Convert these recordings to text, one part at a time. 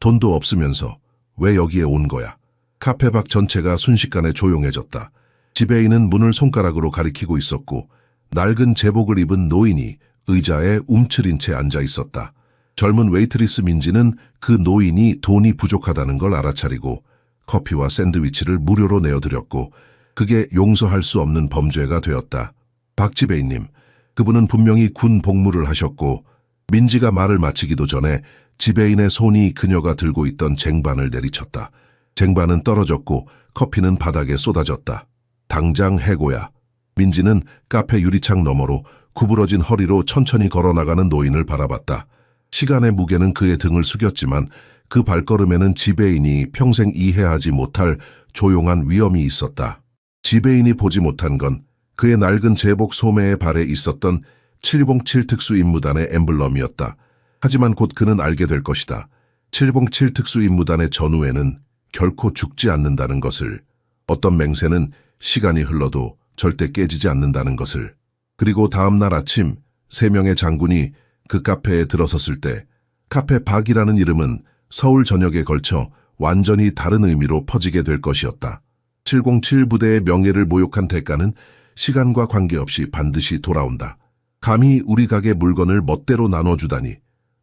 돈도 없으면서 왜 여기에 온 거야? 카페 밖 전체가 순식간에 조용해졌다. 지배인은 문을 손가락으로 가리키고 있었고 낡은 제복을 입은 노인이 의자에 움츠린 채 앉아 있었다. 젊은 웨이트리스 민지는 그 노인이 돈이 부족하다는 걸 알아차리고 커피와 샌드위치를 무료로 내어드렸고 그게 용서할 수 없는 범죄가 되었다. 박 지배인님, 그분은 분명히 군 복무를 하셨고 민지가 말을 마치기도 전에 지배인의 손이 그녀가 들고 있던 쟁반을 내리쳤다. 쟁반은 떨어졌고 커피는 바닥에 쏟아졌다. 당장 해고야. 민지는 카페 유리창 너머로 구부러진 허리로 천천히 걸어나가는 노인을 바라봤다. 시간의 무게는 그의 등을 숙였지만 그 발걸음에는 지배인이 평생 이해하지 못할 조용한 위험이 있었다. 지배인이 보지 못한 건 그의 낡은 제복 소매의 발에 있었던 707 특수임무단의 엠블럼이었다. 하지만 곧 그는 알게 될 것이다. 707 특수임무단의 전우에는 결코 죽지 않는다는 것을, 어떤 맹세는 시간이 흘러도 절대 깨지지 않는다는 것을. 그리고 다음 날 아침 3명의 장군이 그 카페에 들어섰을 때 카페 박이라는 이름은 서울 전역에 걸쳐 완전히 다른 의미로 퍼지게 될 것이었다. 707 부대의 명예를 모욕한 대가는 시간과 관계없이 반드시 돌아온다. 감히 우리 가게 물건을 멋대로 나눠주다니.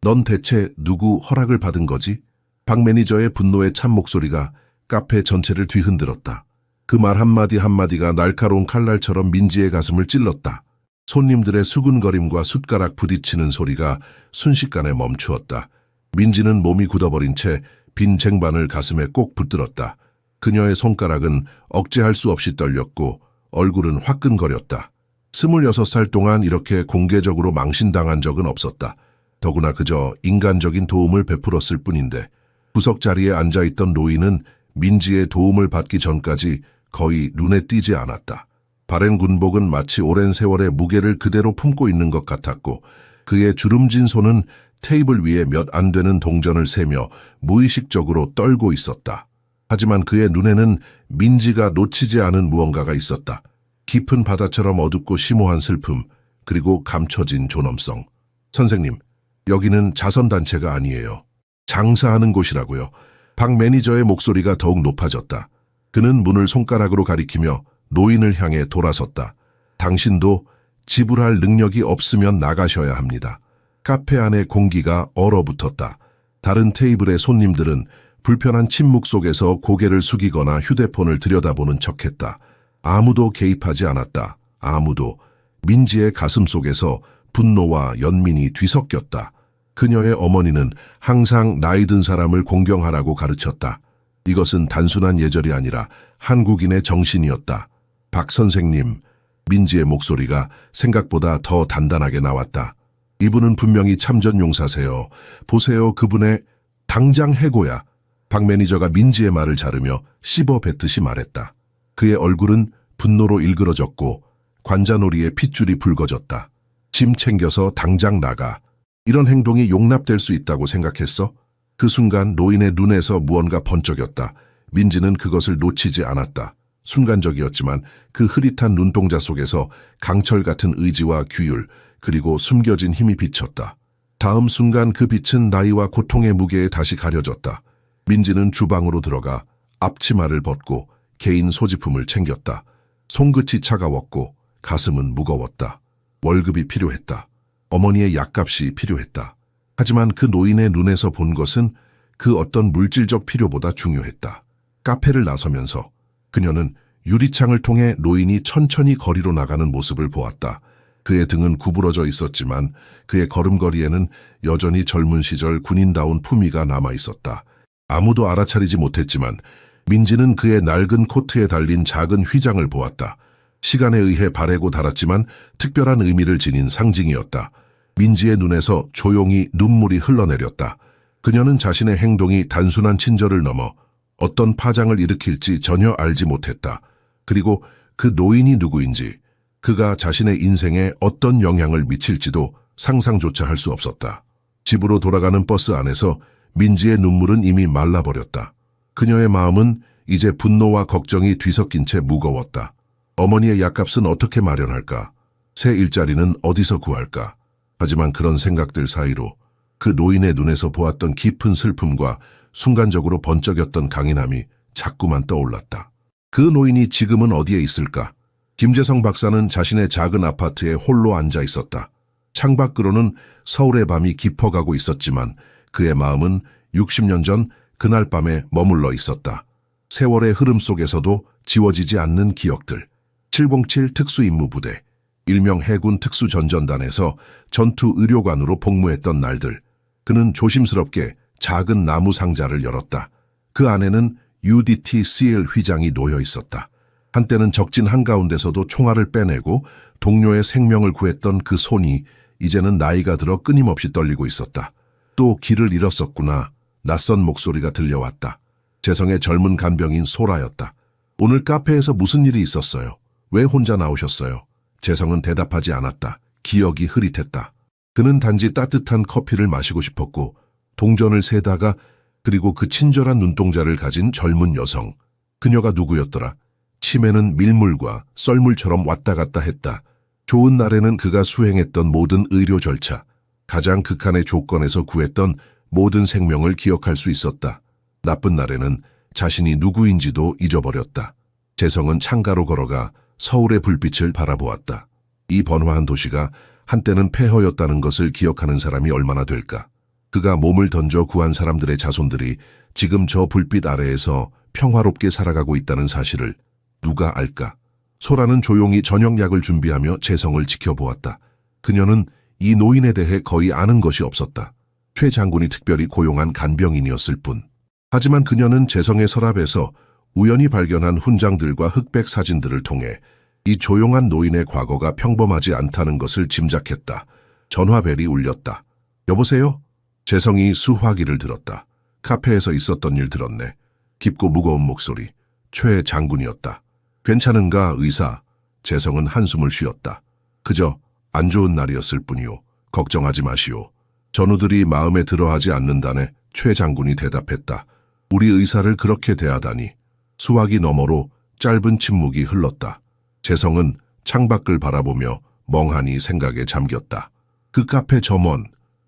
넌 대체 누구 허락을 받은 거지? 박 매니저의 분노의 참 목소리가 카페 전체를 뒤흔들었다. 그 말 한마디 한마디가 날카로운 칼날처럼 민지의 가슴을 찔렀다. 손님들의 수군거림과 숟가락 부딪히는 소리가 순식간에 멈추었다. 민지는 몸이 굳어버린 채 빈 쟁반을 가슴에 꼭 붙들었다. 그녀의 손가락은 억제할 수 없이 떨렸고 얼굴은 화끈거렸다. 26살 동안 이렇게 공개적으로 망신당한 적은 없었다. 더구나 그저 인간적인 도움을 베풀었을 뿐인데 구석 자리에 앉아있던 노인은 민지의 도움을 받기 전까지 거의 눈에 띄지 않았다. 바랜 군복은 마치 오랜 세월의 무게를 그대로 품고 있는 것 같았고 그의 주름진 손은 테이블 위에 몇 안 되는 동전을 세며 무의식적으로 떨고 있었다. 하지만 그의 눈에는 민지가 놓치지 않은 무언가가 있었다. 깊은 바다처럼 어둡고 심오한 슬픔, 그리고 감춰진 존엄성. 선생님, 여기는 자선단체가 아니에요. 장사하는 곳이라고요. 박 매니저의 목소리가 더욱 높아졌다. 그는 문을 손가락으로 가리키며 노인을 향해 돌아섰다. 당신도 지불할 능력이 없으면 나가셔야 합니다. 카페 안의 공기가 얼어붙었다. 다른 테이블의 손님들은 불편한 침묵 속에서 고개를 숙이거나 휴대폰을 들여다보는 척했다. 아무도 개입하지 않았다. 아무도. 민지의 가슴 속에서 분노와 연민이 뒤섞였다. 그녀의 어머니는 항상 나이 든 사람을 공경하라고 가르쳤다. 이것은 단순한 예절이 아니라 한국인의 정신이었다. 박 선생님, 민지의 목소리가 생각보다 더 단단하게 나왔다. 이분은 분명히 참전 용사세요. 보세요, 그분의 당장 해고야. 박 매니저가 민지의 말을 자르며 씹어 뱉듯이 말했다. 그의 얼굴은 분노로 일그러졌고 관자놀이에 핏줄이 붉어졌다. 짐 챙겨서 당장 나가. 이런 행동이 용납될 수 있다고 생각했어? 그 순간 노인의 눈에서 무언가 번쩍였다. 민지는 그것을 놓치지 않았다. 순간적이었지만 그 흐릿한 눈동자 속에서 강철 같은 의지와 규율, 그리고 숨겨진 힘이 비쳤다. 다음 순간 그 빛은 나이와 고통의 무게에 다시 가려졌다. 민지는 주방으로 들어가 앞치마를 벗고 개인 소지품을 챙겼다. 손끝이 차가웠고 가슴은 무거웠다. 월급이 필요했다. 어머니의 약값이 필요했다. 하지만 그 노인의 눈에서 본 것은 그 어떤 물질적 필요보다 중요했다. 카페를 나서면서 그녀는 유리창을 통해 노인이 천천히 거리로 나가는 모습을 보았다. 그의 등은 구부러져 있었지만 그의 걸음걸이에는 여전히 젊은 시절 군인다운 품위가 남아있었다. 아무도 알아차리지 못했지만 민지는 그의 낡은 코트에 달린 작은 휘장을 보았다. 시간에 의해 바래고 닳았지만 특별한 의미를 지닌 상징이었다. 민지의 눈에서 조용히 눈물이 흘러내렸다. 그녀는 자신의 행동이 단순한 친절을 넘어 어떤 파장을 일으킬지 전혀 알지 못했다. 그리고 그 노인이 누구인지, 그가 자신의 인생에 어떤 영향을 미칠지도 상상조차 할 수 없었다. 집으로 돌아가는 버스 안에서 민지의 눈물은 이미 말라버렸다. 그녀의 마음은 이제 분노와 걱정이 뒤섞인 채 무거웠다. 어머니의 약값은 어떻게 마련할까? 새 일자리는 어디서 구할까? 하지만 그런 생각들 사이로 그 노인의 눈에서 보았던 깊은 슬픔과 순간적으로 번쩍였던 강인함이 자꾸만 떠올랐다. 그 노인이 지금은 어디에 있을까? 김재성 박사는 자신의 작은 아파트에 홀로 앉아 있었다. 창밖으로는 서울의 밤이 깊어가고 있었지만 그의 마음은 60년 전 그날 밤에 머물러 있었다. 세월의 흐름 속에서도 지워지지 않는 기억들. 707 특수임무부대, 일명 해군 특수전전단에서 전투 의료관으로 복무했던 날들. 그는 조심스럽게 작은 나무 상자를 열었다. 그 안에는 UDT-CL 휘장이 놓여 있었다. 한때는 적진 한가운데서도 총알을 빼내고 동료의 생명을 구했던 그 손이 이제는 나이가 들어 끊임없이 떨리고 있었다. 또 길을 잃었었구나. 낯선 목소리가 들려왔다. 재성의 젊은 간병인 소라였다. 오늘 카페에서 무슨 일이 있었어요? 왜 혼자 나오셨어요? 재성은 대답하지 않았다. 기억이 흐릿했다. 그는 단지 따뜻한 커피를 마시고 싶었고 동전을 세다가 그리고 그 친절한 눈동자를 가진 젊은 여성. 그녀가 누구였더라? 치매는 밀물과 썰물처럼 왔다 갔다 했다. 좋은 날에는 그가 수행했던 모든 의료 절차, 가장 극한의 조건에서 구했던 모든 생명을 기억할 수 있었다. 나쁜 날에는 자신이 누구인지도 잊어버렸다. 재성은 창가로 걸어가 서울의 불빛을 바라보았다. 이 번화한 도시가 한때는 폐허였다는 것을 기억하는 사람이 얼마나 될까? 그가 몸을 던져 구한 사람들의 자손들이 지금 저 불빛 아래에서 평화롭게 살아가고 있다는 사실을 누가 알까? 소라는 조용히 저녁약을 준비하며 재성을 지켜보았다. 그녀는 이 노인에 대해 거의 아는 것이 없었다. 최 장군이 특별히 고용한 간병인이었을 뿐. 하지만 그녀는 재성의 서랍에서 우연히 발견한 훈장들과 흑백 사진들을 통해 이 조용한 노인의 과거가 평범하지 않다는 것을 짐작했다. 전화벨이 울렸다. 여보세요? 재성이 수화기를 들었다. 카페에서 있었던 일 들었네. 깊고 무거운 목소리. 최 장군이었다. 괜찮은가, 의사? 재성은 한숨을 쉬었다. 그저 안 좋은 날이었을 뿐이오. 걱정하지 마시오. 전우들이 마음에 들어하지 않는다네. 최 장군이 대답했다. 우리 의사를 그렇게 대하다니. 수화기 너머로 짧은 침묵이 흘렀다. 재성은 창밖을 바라보며 멍하니 생각에 잠겼다. 그 카페 점원,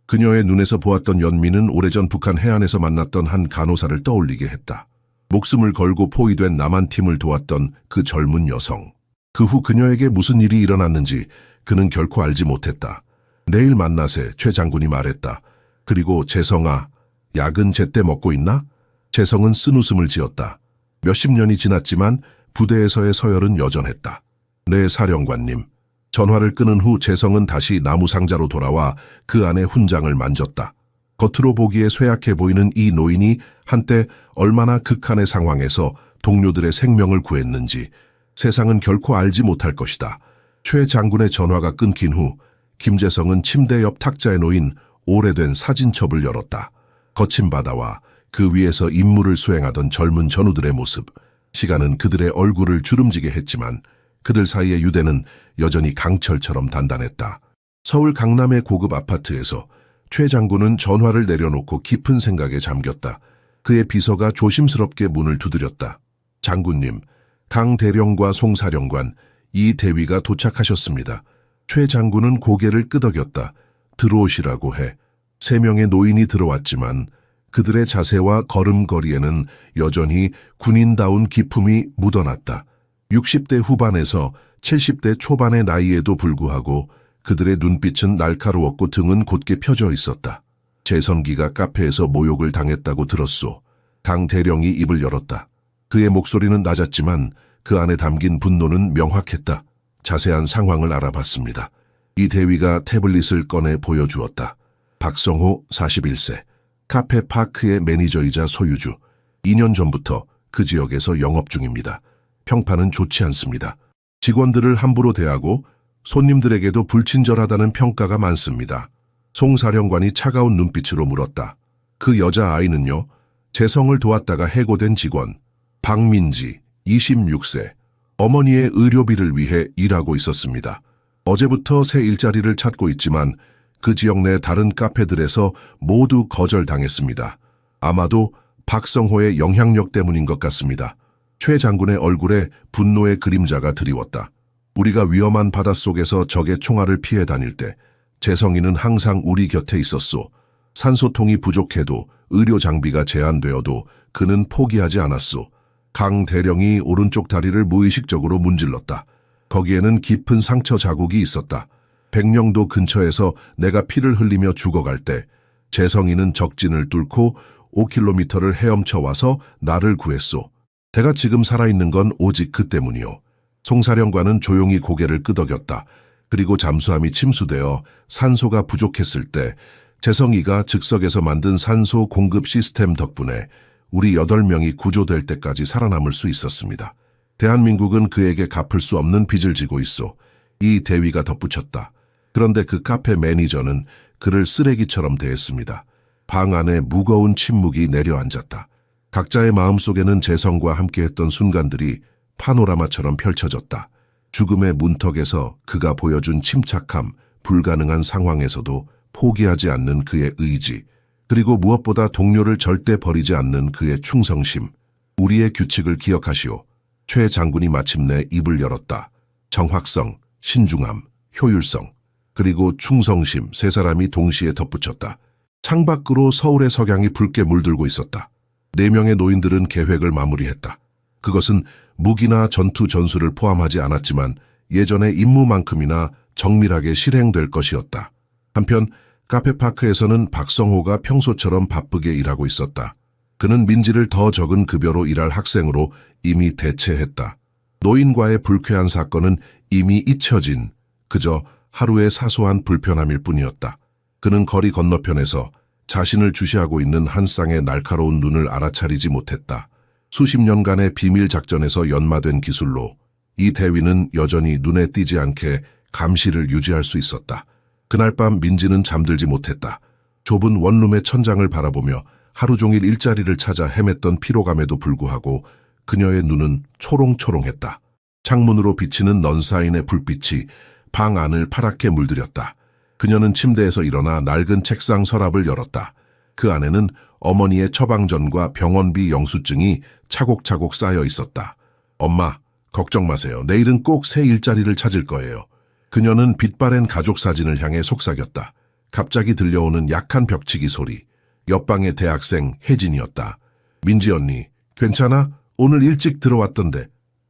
그녀의 눈에서 보았던 연민은 오래전 북한 해안에서 만났던 한 간호사를 떠올리게 했다. 목숨을 걸고 포위된 남한팀을 도왔던 그 젊은 여성. 그 후 그녀에게 무슨 일이 일어났는지 그는 결코 알지 못했다. 내일 만나세, 최 장군이 말했다. 그리고 재성아, 약은 제때 먹고 있나? 재성은 쓴웃음을 지었다. 몇십 년이 지났지만 부대에서의 서열은 여전했다. 네, 사령관님. 전화를 끊은 후 재성은 다시 나무 상자로 돌아와 그 안에 훈장을 만졌다. 겉으로 보기에 쇠약해 보이는 이 노인이 한때 얼마나 극한의 상황에서 동료들의 생명을 구했는지 세상은 결코 알지 못할 것이다. 최 장군의 전화가 끊긴 후 김재성은 침대 옆 탁자에 놓인 오래된 사진첩을 열었다. 거친 바다와 그 위에서 임무를 수행하던 젊은 전우들의 모습. 시간은 그들의 얼굴을 주름지게 했지만 그들 사이의 유대는 여전히 강철처럼 단단했다. 서울 강남의 고급 아파트에서 최 장군은 전화를 내려놓고 깊은 생각에 잠겼다. 그의 비서가 조심스럽게 문을 두드렸다. 장군님, 강 대령과 송 사령관, 이 대위가 도착하셨습니다. 최 장군은 고개를 끄덕였다. 들어오시라고 해. 3명의 노인이 들어왔지만 그들의 자세와 걸음걸이에는 여전히 군인다운 기품이 묻어났다. 60대 후반에서 70대 초반의 나이에도 불구하고 그들의 눈빛은 날카로웠고 등은 곧게 펴져 있었다. 재성기가 카페에서 모욕을 당했다고 들었소. 강 대령이 입을 열었다. 그의 목소리는 낮았지만 그 안에 담긴 분노는 명확했다. 자세한 상황을 알아봤습니다. 이 대위가 태블릿을 꺼내 보여주었다. 박성호 41세. 카페 파크의 매니저이자 소유주. 2년 전부터 그 지역에서 영업 중입니다. 평판은 좋지 않습니다. 직원들을 함부로 대하고 손님들에게도 불친절하다는 평가가 많습니다. 송 사령관이 차가운 눈빛으로 물었다. 그 여자아이는요? 재성을 도왔다가 해고된 직원. 박민지, 26세. 어머니의 의료비를 위해 일하고 있었습니다. 어제부터 새 일자리를 찾고 있지만 그 지역 내 다른 카페들에서 모두 거절당했습니다. 아마도 박성호의 영향력 때문인 것 같습니다. 최 장군의 얼굴에 분노의 그림자가 드리웠다. 우리가 위험한 바닷속에서 적의 총알을 피해 다닐 때 재성이는 항상 우리 곁에 있었소. 산소통이 부족해도 의료 장비가 제한되어도 그는 포기하지 않았소. 강 대령이 오른쪽 다리를 무의식적으로 문질렀다. 거기에는 깊은 상처 자국이 있었다. 백령도 근처에서 내가 피를 흘리며 죽어갈 때 재성이는 적진을 뚫고 5km를 헤엄쳐 와서 나를 구했소. 내가 지금 살아있는 건 오직 그 때문이오. 송사령관은 조용히 고개를 끄덕였다. 그리고 잠수함이 침수되어 산소가 부족했을 때 재성이가 즉석에서 만든 산소 공급 시스템 덕분에 우리 8명이 구조될 때까지 살아남을 수 있었습니다. 대한민국은 그에게 갚을 수 없는 빚을 지고 있소. 이 대위가 덧붙였다. 그런데 그 카페 매니저는 그를 쓰레기처럼 대했습니다. 방 안에 무거운 침묵이 내려앉았다. 각자의 마음속에는 재성과 함께했던 순간들이 파노라마처럼 펼쳐졌다. 죽음의 문턱에서 그가 보여준 침착함, 불가능한 상황에서도 포기하지 않는 그의 의지, 그리고 무엇보다 동료를 절대 버리지 않는 그의 충성심. 우리의 규칙을 기억하시오. 최 장군이 마침내 입을 열었다. 정확성, 신중함, 효율성, 그리고 충성심 세 사람이 동시에 덧붙였다. 창밖으로 서울의 석양이 붉게 물들고 있었다. 4명의 노인들은 계획을 마무리했다. 그것은 무기나 전투 전술을 포함하지 않았지만 예전의 임무만큼이나 정밀하게 실행될 것이었다. 한편 카페파크에서는 박성호가 평소처럼 바쁘게 일하고 있었다. 그는 민지를 더 적은 급여로 일할 학생으로 이미 대체했다. 노인과의 불쾌한 사건은 이미 잊혀진 그저 하루의 사소한 불편함일 뿐이었다. 그는 거리 건너편에서 자신을 주시하고 있는 한 쌍의 날카로운 눈을 알아차리지 못했다. 수십 년간의 비밀 작전에서 연마된 기술로 이 대위는 여전히 눈에 띄지 않게 감시를 유지할 수 있었다. 그날 밤 민지는 잠들지 못했다. 좁은 원룸의 천장을 바라보며 하루 종일 일자리를 찾아 헤맸던 피로감에도 불구하고 그녀의 눈은 초롱초롱했다. 창문으로 비치는 넌사인의 불빛이 방 안을 파랗게 물들였다. 그녀는 침대에서 일어나 낡은 책상 서랍을 열었다. 그 안에는 어머니의 처방전과 병원비 영수증이 차곡차곡 쌓여 있었다. 엄마, 걱정 마세요. 내일은 꼭 새 일자리를 찾을 거예요. 그녀는 빛바랜 가족 사진을 향해 속삭였다. 갑자기 들려오는 약한 벽치기 소리. 옆방의 대학생 혜진이었다. 민지 언니, 괜찮아? 오늘 일찍 들어왔던데.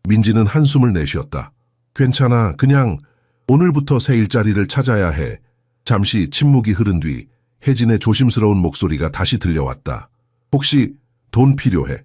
민지는 한숨을 내쉬었다. 괜찮아. 그냥 오늘부터 새 일자리를 찾아야 해. 잠시 침묵이 흐른 뒤 혜진의 조심스러운 목소리가 다시 들려왔다. 혹시 돈 필요해?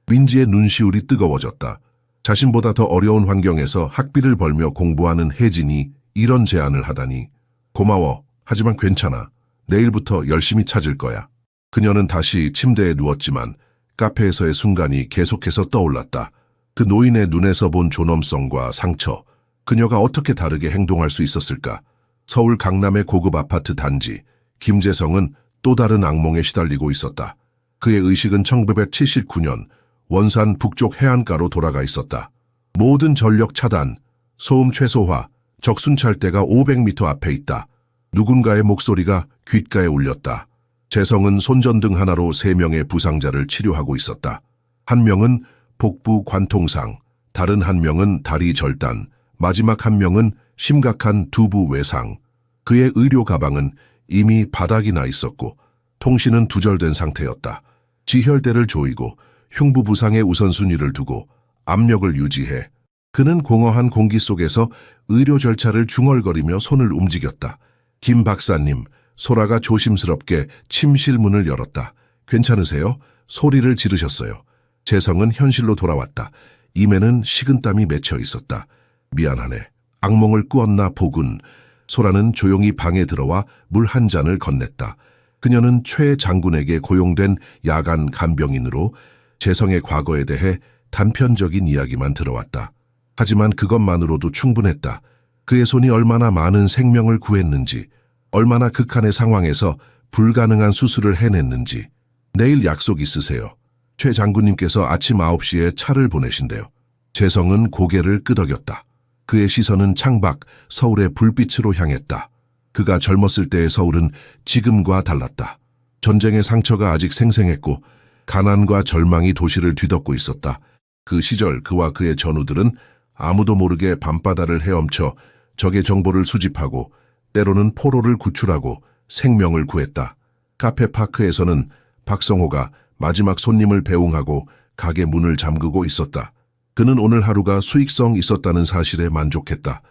민지의 눈시울이 뜨거워졌다. 자신보다 더 어려운 환경에서 학비를 벌며 공부하는 혜진이 이런 제안을 하다니. 고마워. 하지만 괜찮아. 내일부터 열심히 찾을 거야. 그녀는 다시 침대에 누웠지만 카페에서의 순간이 계속해서 떠올랐다. 그 노인의 눈에서 본 존엄성과 상처. 그녀가 어떻게 다르게 행동할 수 있었을까? 서울 강남의 고급 아파트 단지. 김재성은 또 다른 악몽에 시달리고 있었다. 그의 의식은 1979년 원산 북쪽 해안가로 돌아가 있었다. 모든 전력 차단, 소음 최소화, 적순찰대가 500m 앞에 있다. 누군가의 목소리가 귓가에 울렸다. 재성은 손전등 하나로 3명의 부상자를 치료하고 있었다. 한 명은 복부 관통상, 다른 한 명은 다리 절단, 마지막 한 명은 심각한 두부 외상. 그의 의료 가방은 이미 바닥이 나 있었고 통신은 두절된 상태였다. 지혈대를 조이고 흉부 부상의 우선순위를 두고 압력을 유지해. 그는 공허한 공기 속에서 의료 절차를 중얼거리며 손을 움직였다. 김 박사님, 소라가 조심스럽게 침실 문을 열었다. 괜찮으세요? 소리를 지르셨어요. 재성은 현실로 돌아왔다. 입에는 식은땀이 맺혀 있었다. 미안하네. 악몽을 꾸었나 보군. 소라는 조용히 방에 들어와 물 한 잔을 건넸다. 그녀는 최 장군에게 고용된 야간 간병인으로 재성의 과거에 대해 단편적인 이야기만 들어왔다. 하지만 그것만으로도 충분했다. 그의 손이 얼마나 많은 생명을 구했는지, 얼마나 극한의 상황에서 불가능한 수술을 해냈는지. 내일 약속 있으세요. 최 장군님께서 아침 9시에 차를 보내신대요. 재성은 고개를 끄덕였다. 그의 시선은 창밖 서울의 불빛으로 향했다. 그가 젊었을 때의 서울은 지금과 달랐다. 전쟁의 상처가 아직 생생했고 가난과 절망이 도시를 뒤덮고 있었다. 그 시절 그와 그의 전우들은 아무도 모르게 밤바다를 헤엄쳐 적의 정보를 수집하고 때로는 포로를 구출하고 생명을 구했다. 카페 파크에서는 박성호가 마지막 손님을 배웅하고 가게 문을 잠그고 있었다. 그는 오늘 하루가 수익성 있었다는 사실에 만족했다.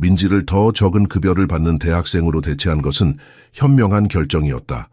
민지를 더 적은 급여를 받는 대학생으로 대체한 것은 현명한 결정이었다.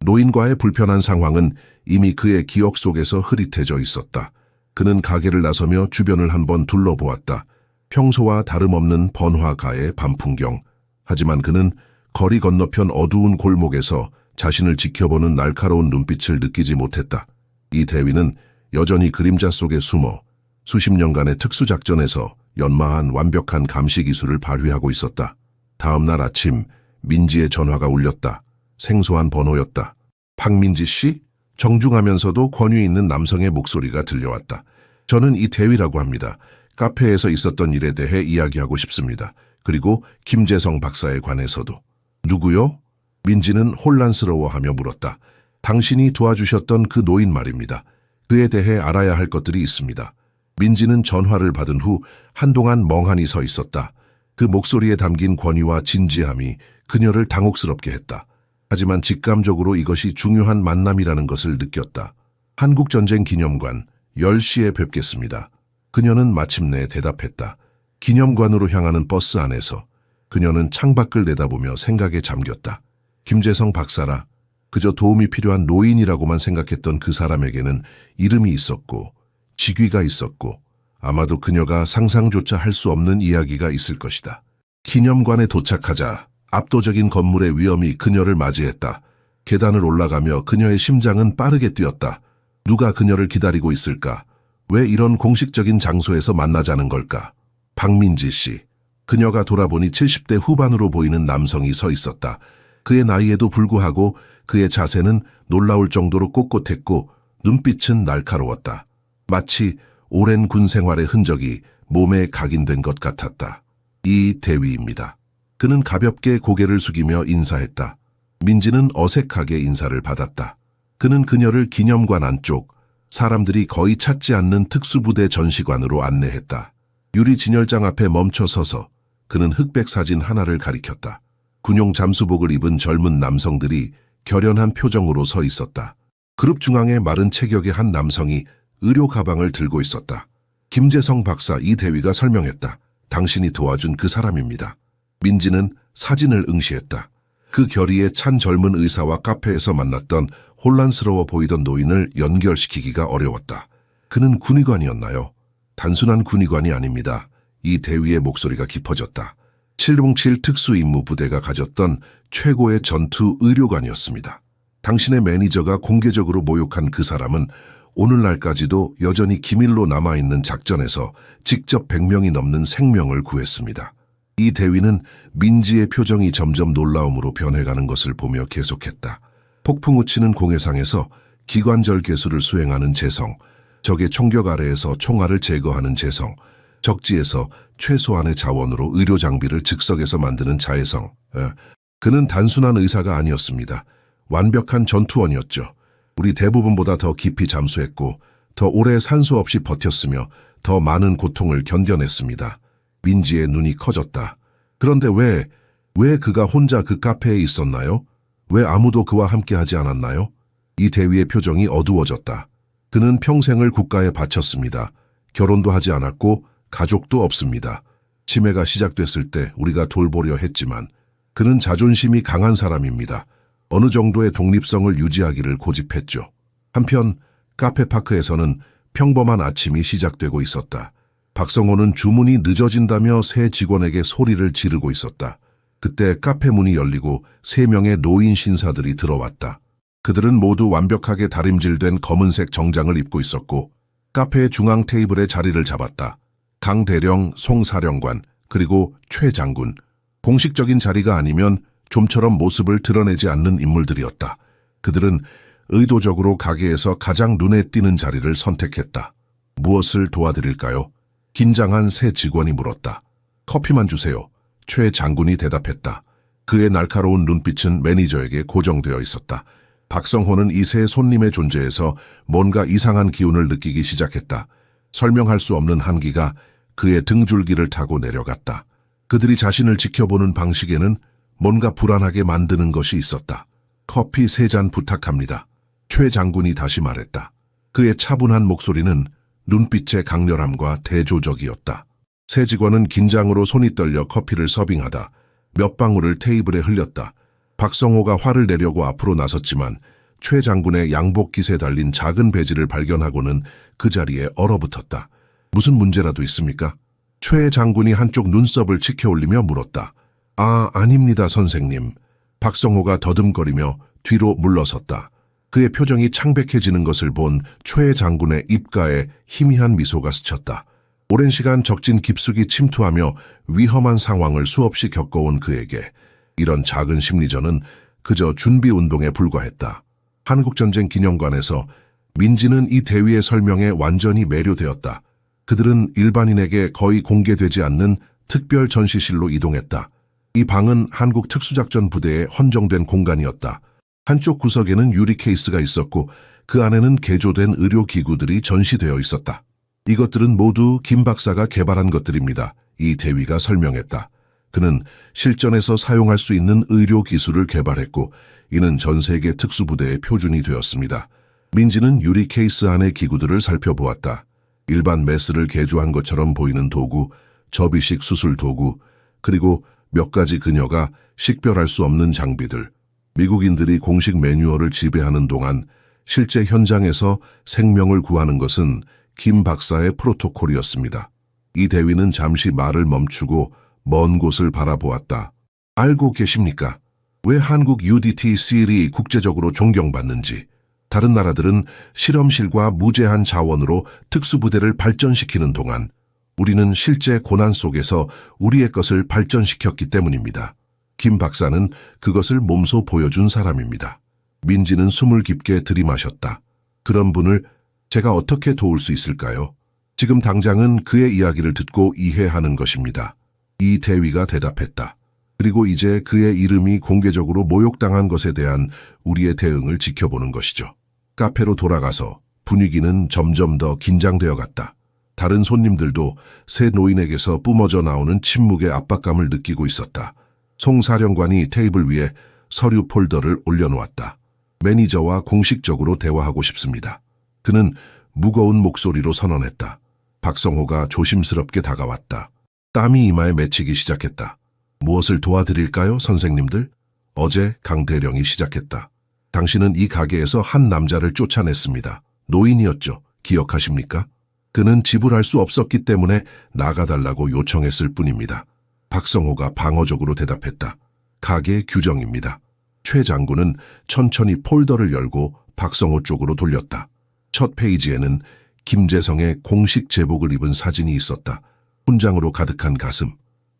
노인과의 불편한 상황은 이미 그의 기억 속에서 흐릿해져 있었다. 그는 가게를 나서며 주변을 한번 둘러보았다. 평소와 다름없는 번화가의 밤풍경. 하지만 그는 거리 건너편 어두운 골목에서 자신을 지켜보는 날카로운 눈빛을 느끼지 못했다. 이 대위는 여전히 그림자 속에 숨어 수십 년간의 특수작전에서 연마한 완벽한 감시 기술을 발휘하고 있었다. 다음 날 아침 민지의 전화가 울렸다. 생소한 번호였다. 박민지 씨? 정중하면서도 권위 있는 남성의 목소리가 들려왔다. 저는 이 대위라고 합니다. 카페에서 있었던 일에 대해 이야기하고 싶습니다. 그리고 김재성 박사에 관해서도. 누구요? 민지는 혼란스러워하며 물었다. 당신이 도와주셨던 그 노인 말입니다. 그에 대해 알아야 할 것들이 있습니다. 민지는 전화를 받은 후 한동안 멍하니 서 있었다. 그 목소리에 담긴 권위와 진지함이 그녀를 당혹스럽게 했다. 하지만 직감적으로 이것이 중요한 만남이라는 것을 느꼈다. 한국전쟁 기념관 10시에 뵙겠습니다. 그녀는 마침내 대답했다. 기념관으로 향하는 버스 안에서 그녀는 창밖을 내다보며 생각에 잠겼다. 김재성 박사라. 그저 도움이 필요한 노인이라고만 생각했던 그 사람에게는 이름이 있었고 직위가 있었고 아마도 그녀가 상상조차 할 수 없는 이야기가 있을 것이다. 기념관에 도착하자 압도적인 건물의 위험이 그녀를 맞이했다. 계단을 올라가며 그녀의 심장은 빠르게 뛰었다. 누가 그녀를 기다리고 있을까? 왜 이런 공식적인 장소에서 만나자는 걸까? 박민지 씨. 그녀가 돌아보니 70대 후반으로 보이는 남성이 서 있었다. 그의 나이에도 불구하고 그의 자세는 놀라울 정도로 꼿꼿했고 눈빛은 날카로웠다. 마치 오랜 군 생활의 흔적이 몸에 각인된 것 같았다. 이 대위입니다. 그는 가볍게 고개를 숙이며 인사했다. 민지는 어색하게 인사를 받았다. 그는 그녀를 기념관 안쪽, 사람들이 거의 찾지 않는 특수부대 전시관으로 안내했다. 유리 진열장 앞에 멈춰 서서 그는 흑백 사진 하나를 가리켰다. 군용 잠수복을 입은 젊은 남성들이 결연한 표정으로 서 있었다. 그룹 중앙에 마른 체격의 한 남성이 의료 가방을 들고 있었다. 김재성 박사 이 대위가 설명했다. 당신이 도와준 그 사람입니다. 민지는 사진을 응시했다. 그 결의에 찬 젊은 의사와 카페에서 만났던 혼란스러워 보이던 노인을 연결시키기가 어려웠다. 그는 군의관이었나요? 단순한 군의관이 아닙니다. 이 대위의 목소리가 깊어졌다. 707 특수임무 부대가 가졌던 최고의 전투 의료관이었습니다. 당신의 매니저가 공개적으로 모욕한 그 사람은 오늘날까지도 여전히 기밀로 남아있는 작전에서 직접 100명이 넘는 생명을 구했습니다. 이 대위는 민지의 표정이 점점 놀라움으로 변해가는 것을 보며 계속했다. 폭풍 우치는 공해상에서 기관절 개수를 수행하는 재성, 적의 총격 아래에서 총알을 제거하는 재성, 적지에서 최소한의 자원으로 의료 장비를 즉석에서 만드는 자해성. 그는 단순한 의사가 아니었습니다. 완벽한 전투원이었죠. 우리 대부분보다 더 깊이 잠수했고 더 오래 산소 없이 버텼으며 더 많은 고통을 견뎌냈습니다. 민지의 눈이 커졌다. 그런데 왜 그가 혼자 그 카페에 있었나요? 왜 아무도 그와 함께하지 않았나요? 이 대위의 표정이 어두워졌다. 그는 평생을 국가에 바쳤습니다. 결혼도 하지 않았고 가족도 없습니다. 치매가 시작됐을 때 우리가 돌보려 했지만 그는 자존심이 강한 사람입니다. 어느 정도의 독립성을 유지하기를 고집했죠. 한편 카페파크에서는 평범한 아침이 시작되고 있었다. 박성호는 주문이 늦어진다며 새 직원에게 소리를 지르고 있었다. 그때 카페 문이 열리고 3명의 노인 신사들이 들어왔다. 그들은 모두 완벽하게 다림질된 검은색 정장을 입고 있었고 카페의 중앙 테이블에 자리를 잡았다. 강 대령, 송 사령관, 그리고 최 장군. 공식적인 자리가 아니면 좀처럼 모습을 드러내지 않는 인물들이었다. 그들은 의도적으로 가게에서 가장 눈에 띄는 자리를 선택했다. 무엇을 도와드릴까요? 긴장한 새 직원이 물었다. 커피만 주세요. 최 장군이 대답했다. 그의 날카로운 눈빛은 매니저에게 고정되어 있었다. 박성호는 이 새 손님의 존재에서 뭔가 이상한 기운을 느끼기 시작했다. 설명할 수 없는 한기가 그의 등줄기를 타고 내려갔다. 그들이 자신을 지켜보는 방식에는 뭔가 불안하게 만드는 것이 있었다. 커피 3잔 부탁합니다. 최 장군이 다시 말했다. 그의 차분한 목소리는 눈빛의 강렬함과 대조적이었다. 새 직원은 긴장으로 손이 떨려 커피를 서빙하다 몇 방울을 테이블에 흘렸다. 박성호가 화를 내려고 앞으로 나섰지만 최 장군의 양복 깃에 달린 작은 배지를 발견하고는 그 자리에 얼어붙었다. 무슨 문제라도 있습니까? 최 장군이 한쪽 눈썹을 치켜올리며 물었다. 아닙니다, 선생님. 박성호가 더듬거리며 뒤로 물러섰다. 그의 표정이 창백해지는 것을 본 최 장군의 입가에 희미한 미소가 스쳤다. 오랜 시간 적진 깊숙이 침투하며 위험한 상황을 수없이 겪어온 그에게 이런 작은 심리전은 그저 준비 운동에 불과했다. 한국전쟁 기념관에서 민지는 이 대위의 설명에 완전히 매료되었다. 그들은 일반인에게 거의 공개되지 않는 특별 전시실로 이동했다. 이 방은 한국 특수작전 부대에 헌정된 공간이었다. 한쪽 구석에는 유리 케이스가 있었고 그 안에는 개조된 의료기구들이 전시되어 있었다. 이것들은 모두 김 박사가 개발한 것들입니다. 이 대위가 설명했다. 그는 실전에서 사용할 수 있는 의료기술을 개발했고 이는 전 세계 특수부대의 표준이 되었습니다. 민지는 유리 케이스 안의 기구들을 살펴보았다. 일반 메스를 개조한 것처럼 보이는 도구, 접이식 수술 도구, 그리고 몇 가지 그녀가 식별할 수 없는 장비들. 미국인들이 공식 매뉴얼을 지배하는 동안 실제 현장에서 생명을 구하는 것은 김 박사의 프로토콜이었습니다. 이 대위는 잠시 말을 멈추고 먼 곳을 바라보았다. 알고 계십니까? 왜 한국 UDT-CL이 국제적으로 존경받는지. 다른 나라들은 실험실과 무제한 자원으로 특수부대를 발전시키는 동안 우리는 실제 고난 속에서 우리의 것을 발전시켰기 때문입니다. 김 박사는 그것을 몸소 보여준 사람입니다. 민지는 숨을 깊게 들이마셨다. 그런 분을 제가 어떻게 도울 수 있을까요? 지금 당장은 그의 이야기를 듣고 이해하는 것입니다. 이 대위가 대답했다. 그리고 이제 그의 이름이 공개적으로 모욕당한 것에 대한 우리의 대응을 지켜보는 것이죠. 카페로 돌아가서 분위기는 점점 더 긴장되어 갔다. 다른 손님들도 새 노인에게서 뿜어져 나오는 침묵의 압박감을 느끼고 있었다. 송 사령관이 테이블 위에 서류 폴더를 올려놓았다. 매니저와 공식적으로 대화하고 싶습니다. 그는 무거운 목소리로 선언했다. 박성호가 조심스럽게 다가왔다. 땀이 이마에 맺히기 시작했다. 무엇을 도와드릴까요, 선생님들? 어제 강대령이 시작했다. 당신은 이 가게에서 한 남자를 쫓아냈습니다. 노인이었죠. 기억하십니까? 그는 지불할 수 없었기 때문에 나가달라고 요청했을 뿐입니다. 박성호가 방어적으로 대답했다. 가게 규정입니다. 최 장군은 천천히 폴더를 열고 박성호 쪽으로 돌렸다. 첫 페이지에는 김재성의 공식 제복을 입은 사진이 있었다. 훈장으로 가득한 가슴.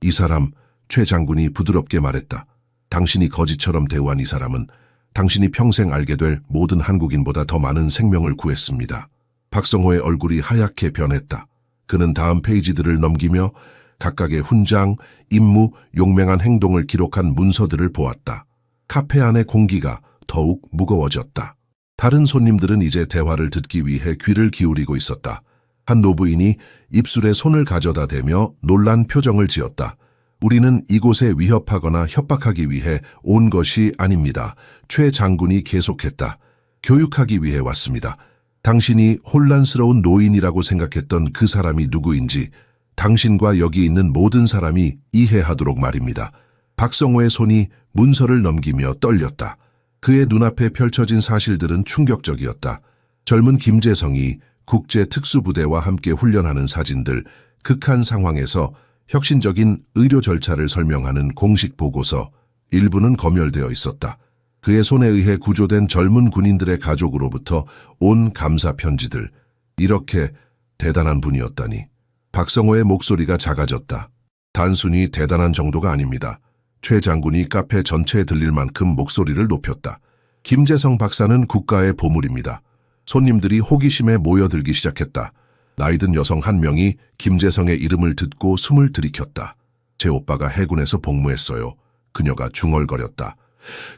이 사람, 최 장군이 부드럽게 말했다. 당신이 거지처럼 대우한 이 사람은 당신이 평생 알게 될 모든 한국인보다 더 많은 생명을 구했습니다. 박성호의 얼굴이 하얗게 변했다. 그는 다음 페이지들을 넘기며 각각의 훈장, 임무, 용맹한 행동을 기록한 문서들을 보았다. 카페 안의 공기가 더욱 무거워졌다. 다른 손님들은 이제 대화를 듣기 위해 귀를 기울이고 있었다. 한 노부인이 입술에 손을 가져다 대며 놀란 표정을 지었다. 우리는 이곳에 위협하거나 협박하기 위해 온 것이 아닙니다. 최 장군이 계속했다. 교육하기 위해 왔습니다. 당신이 혼란스러운 노인이라고 생각했던 그 사람이 누구인지 당신과 여기 있는 모든 사람이 이해하도록 말입니다. 박성호의 손이 문서를 넘기며 떨렸다. 그의 눈앞에 펼쳐진 사실들은 충격적이었다. 젊은 김재성이 국제특수부대와 함께 훈련하는 사진들, 극한 상황에서 혁신적인 의료 절차를 설명하는 공식 보고서, 일부는 검열되어 있었다. 그의 손에 의해 구조된 젊은 군인들의 가족으로부터 온 감사 편지들. 이렇게 대단한 분이었다니. 박성호의 목소리가 작아졌다. 단순히 대단한 정도가 아닙니다. 최 장군이 카페 전체에 들릴 만큼 목소리를 높였다. 김재성 박사는 국가의 보물입니다. 손님들이 호기심에 모여들기 시작했다. 나이든 여성 한 명이 김재성의 이름을 듣고 숨을 들이켰다. 제 오빠가 해군에서 복무했어요. 그녀가 중얼거렸다.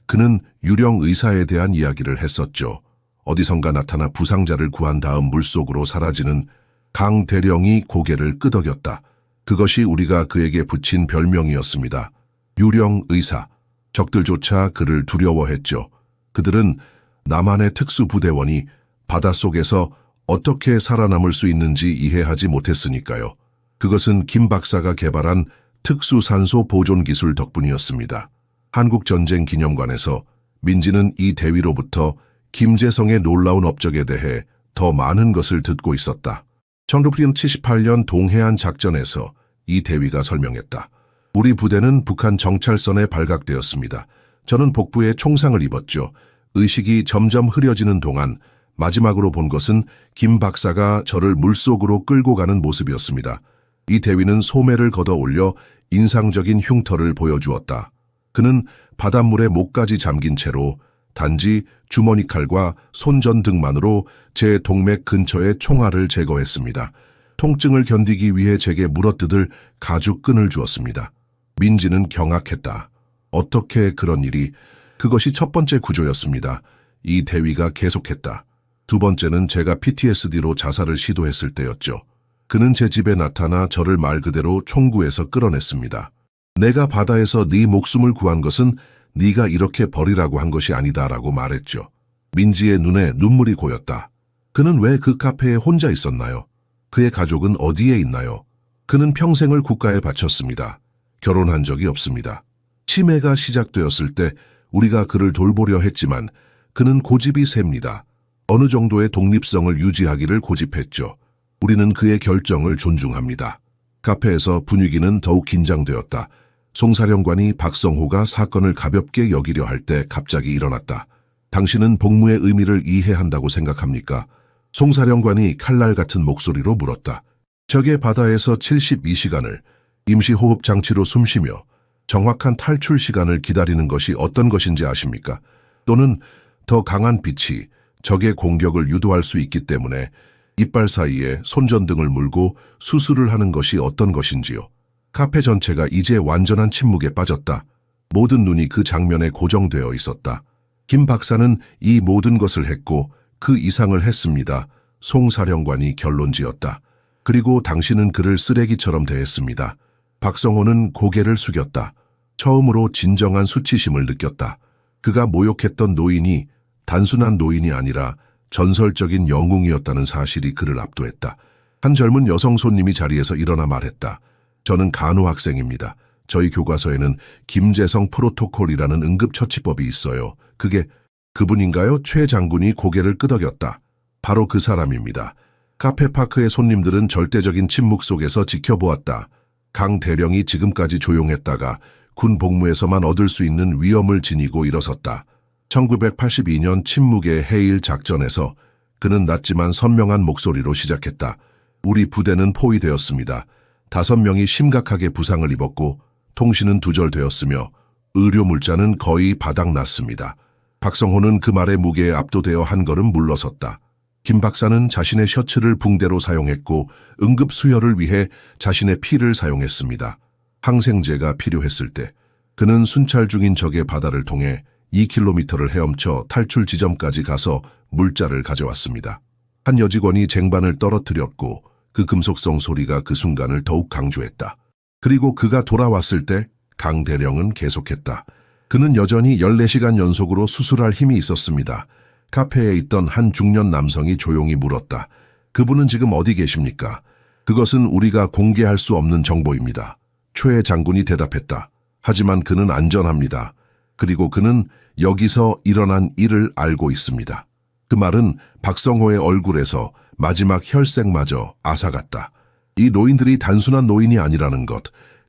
그는 유령 의사에 대한 이야기를 했었죠. 어디선가 나타나 부상자를 구한 다음 물속으로 사라지는 강 대령이 고개를 끄덕였다. 그것이 우리가 그에게 붙인 별명이었습니다. 유령 의사. 적들조차 그를 두려워했죠. 그들은 남한의 특수부대원이 바닷속에서 어떻게 살아남을 수 있는지 이해하지 못했으니까요. 그것은 김 박사가 개발한 특수산소 보존 기술 덕분이었습니다. 한국전쟁 기념관에서 민지는 이 대위로부터 김재성의 놀라운 업적에 대해 더 많은 것을 듣고 있었다. 1978년 동해안 작전에서 이 대위가 설명했다. 우리 부대는 북한 정찰선에 발각되었습니다. 저는 복부에 총상을 입었죠. 의식이 점점 흐려지는 동안 마지막으로 본 것은 김 박사가 저를 물속으로 끌고 가는 모습이었습니다. 이 대위는 소매를 걷어 올려 인상적인 흉터를 보여주었다. 그는 바닷물에 목까지 잠긴 채로 단지 주머니 칼과 손전등만으로 제 동맥 근처의 총알을 제거했습니다. 통증을 견디기 위해 제게 물어뜯을 가죽끈을 주었습니다. 민지는 경악했다. 어떻게 그런 일이? 그것이 첫 번째 구조였습니다. 이 대위가 계속했다. 두 번째는 제가 PTSD로 자살을 시도했을 때였죠. 그는 제 집에 나타나 저를 말 그대로 총구에서 끌어냈습니다. 내가 바다에서 네 목숨을 구한 것은 네가 이렇게 버리라고 한 것이 아니다라고 말했죠. 민지의 눈에 눈물이 고였다. 그는 왜 그 카페에 혼자 있었나요? 그의 가족은 어디에 있나요? 그는 평생을 국가에 바쳤습니다. 결혼한 적이 없습니다. 치매가 시작되었을 때 우리가 그를 돌보려 했지만 그는 고집이 셉니다. 어느 정도의 독립성을 유지하기를 고집했죠. 우리는 그의 결정을 존중합니다. 카페에서 분위기는 더욱 긴장되었다. 송사령관이 박성호가 사건을 가볍게 여기려 할 때 갑자기 일어났다. 당신은 복무의 의미를 이해한다고 생각합니까? 송사령관이 칼날 같은 목소리로 물었다. 적의 바다에서 72시간을 임시호흡 장치로 숨쉬며 정확한 탈출 시간을 기다리는 것이 어떤 것인지 아십니까? 또는 더 강한 빛이 적의 공격을 유도할 수 있기 때문에 이빨 사이에 손전등을 물고 수술을 하는 것이 어떤 것인지요. 카페 전체가 이제 완전한 침묵에 빠졌다. 모든 눈이 그 장면에 고정되어 있었다. 김 박사는 이 모든 것을 했고 그 이상을 했습니다. 송사령관이 결론지었다. 그리고 당신은 그를 쓰레기처럼 대했습니다. 박성호는 고개를 숙였다. 처음으로 진정한 수치심을 느꼈다. 그가 모욕했던 노인이 단순한 노인이 아니라 전설적인 영웅이었다는 사실이 그를 압도했다. 한 젊은 여성 손님이 자리에서 일어나 말했다. 저는 간호학생입니다. 저희 교과서에는 김재성 프로토콜이라는 응급처치법이 있어요. 그게 그분인가요? 최 장군이 고개를 끄덕였다. 바로 그 사람입니다. 카페파크의 손님들은 절대적인 침묵 속에서 지켜보았다. 강 대령이 지금까지 조용했다가 군 복무에서만 얻을 수 있는 위엄을 지니고 일어섰다. 1982년 침묵의 해일 작전에서 그는 낮지만 선명한 목소리로 시작했다. 우리 부대는 포위되었습니다. 5명이 심각하게 부상을 입었고 통신은 두절되었으며 의료물자는 거의 바닥났습니다. 박성호는 그 말의 무게에 압도되어 한 걸음 물러섰다. 김 박사는 자신의 셔츠를 붕대로 사용했고 응급수혈을 위해 자신의 피를 사용했습니다. 항생제가 필요했을 때 그는 순찰 중인 적의 바다를 통해 2km를 헤엄쳐 탈출 지점까지 가서 물자를 가져왔습니다. 한 여직원이 쟁반을 떨어뜨렸고 그 금속성 소리가 그 순간을 더욱 강조했다. 그리고 그가 돌아왔을 때 강 대령은 계속했다. 그는 여전히 14시간 연속으로 수술할 힘이 있었습니다. 카페에 있던 한 중년 남성이 조용히 물었다. 그분은 지금 어디 계십니까? 그것은 우리가 공개할 수 없는 정보입니다. 최 장군이 대답했다. 하지만 그는 안전합니다. 그리고 그는 여기서 일어난 일을 알고 있습니다. 그 말은 박성호의 얼굴에서 마지막 혈색마저 앗아갔다. 이 노인들이 단순한 노인이 아니라는 것,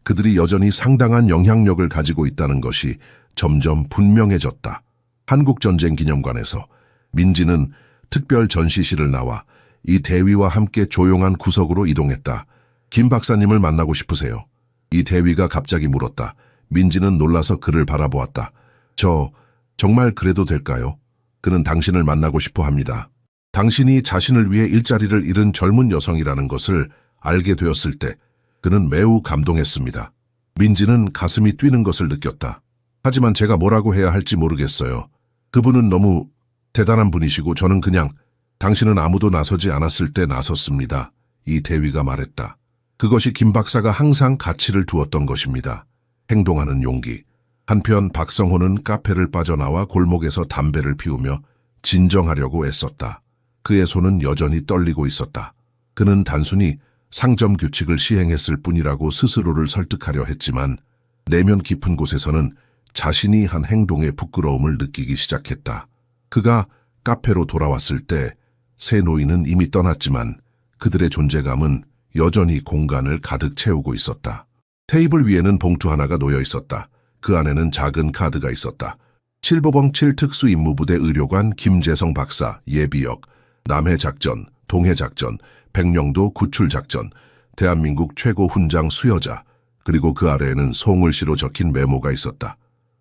그들이 여전히 상당한 영향력을 가지고 있다는 것이 점점 분명해졌다. 한국전쟁기념관에서 민지는 특별 전시실을 나와 이 대위와 함께 조용한 구석으로 이동했다. 김 박사님을 만나고 싶으세요? 이 대위가 갑자기 물었다. 민지는 놀라서 그를 바라보았다. 정말 그래도 될까요? 그는 당신을 만나고 싶어 합니다. 당신이 자신을 위해 일자리를 잃은 젊은 여성이라는 것을 알게 되었을 때 그는 매우 감동했습니다. 민지는 가슴이 뛰는 것을 느꼈다. 하지만 제가 뭐라고 해야 할지 모르겠어요. 그분은 너무 대단한 분이시고 저는 그냥 당신은 아무도 나서지 않았을 때 나섰습니다. 이 대위가 말했다. 그것이 김 박사가 항상 가치를 두었던 것입니다. 행동하는 용기. 한편 박성호는 카페를 빠져나와 골목에서 담배를 피우며 진정하려고 애썼다. 그의 손은 여전히 떨리고 있었다. 그는 단순히 상점 규칙을 시행했을 뿐이라고 스스로를 설득하려 했지만 내면 깊은 곳에서는 자신이 한 행동에 부끄러움을 느끼기 시작했다. 그가 카페로 돌아왔을 때 세 노인은 이미 떠났지만 그들의 존재감은 여전히 공간을 가득 채우고 있었다. 테이블 위에는 봉투 하나가 놓여 있었다. 그 안에는 작은 카드가 있었다. 7보범7 특수임무부대 의료관 김재성 박사 예비역, 남해작전, 동해작전, 백령도 구출작전, 대한민국 최고 훈장 수여자, 그리고 그 아래에는 송을시로 적힌 메모가 있었다.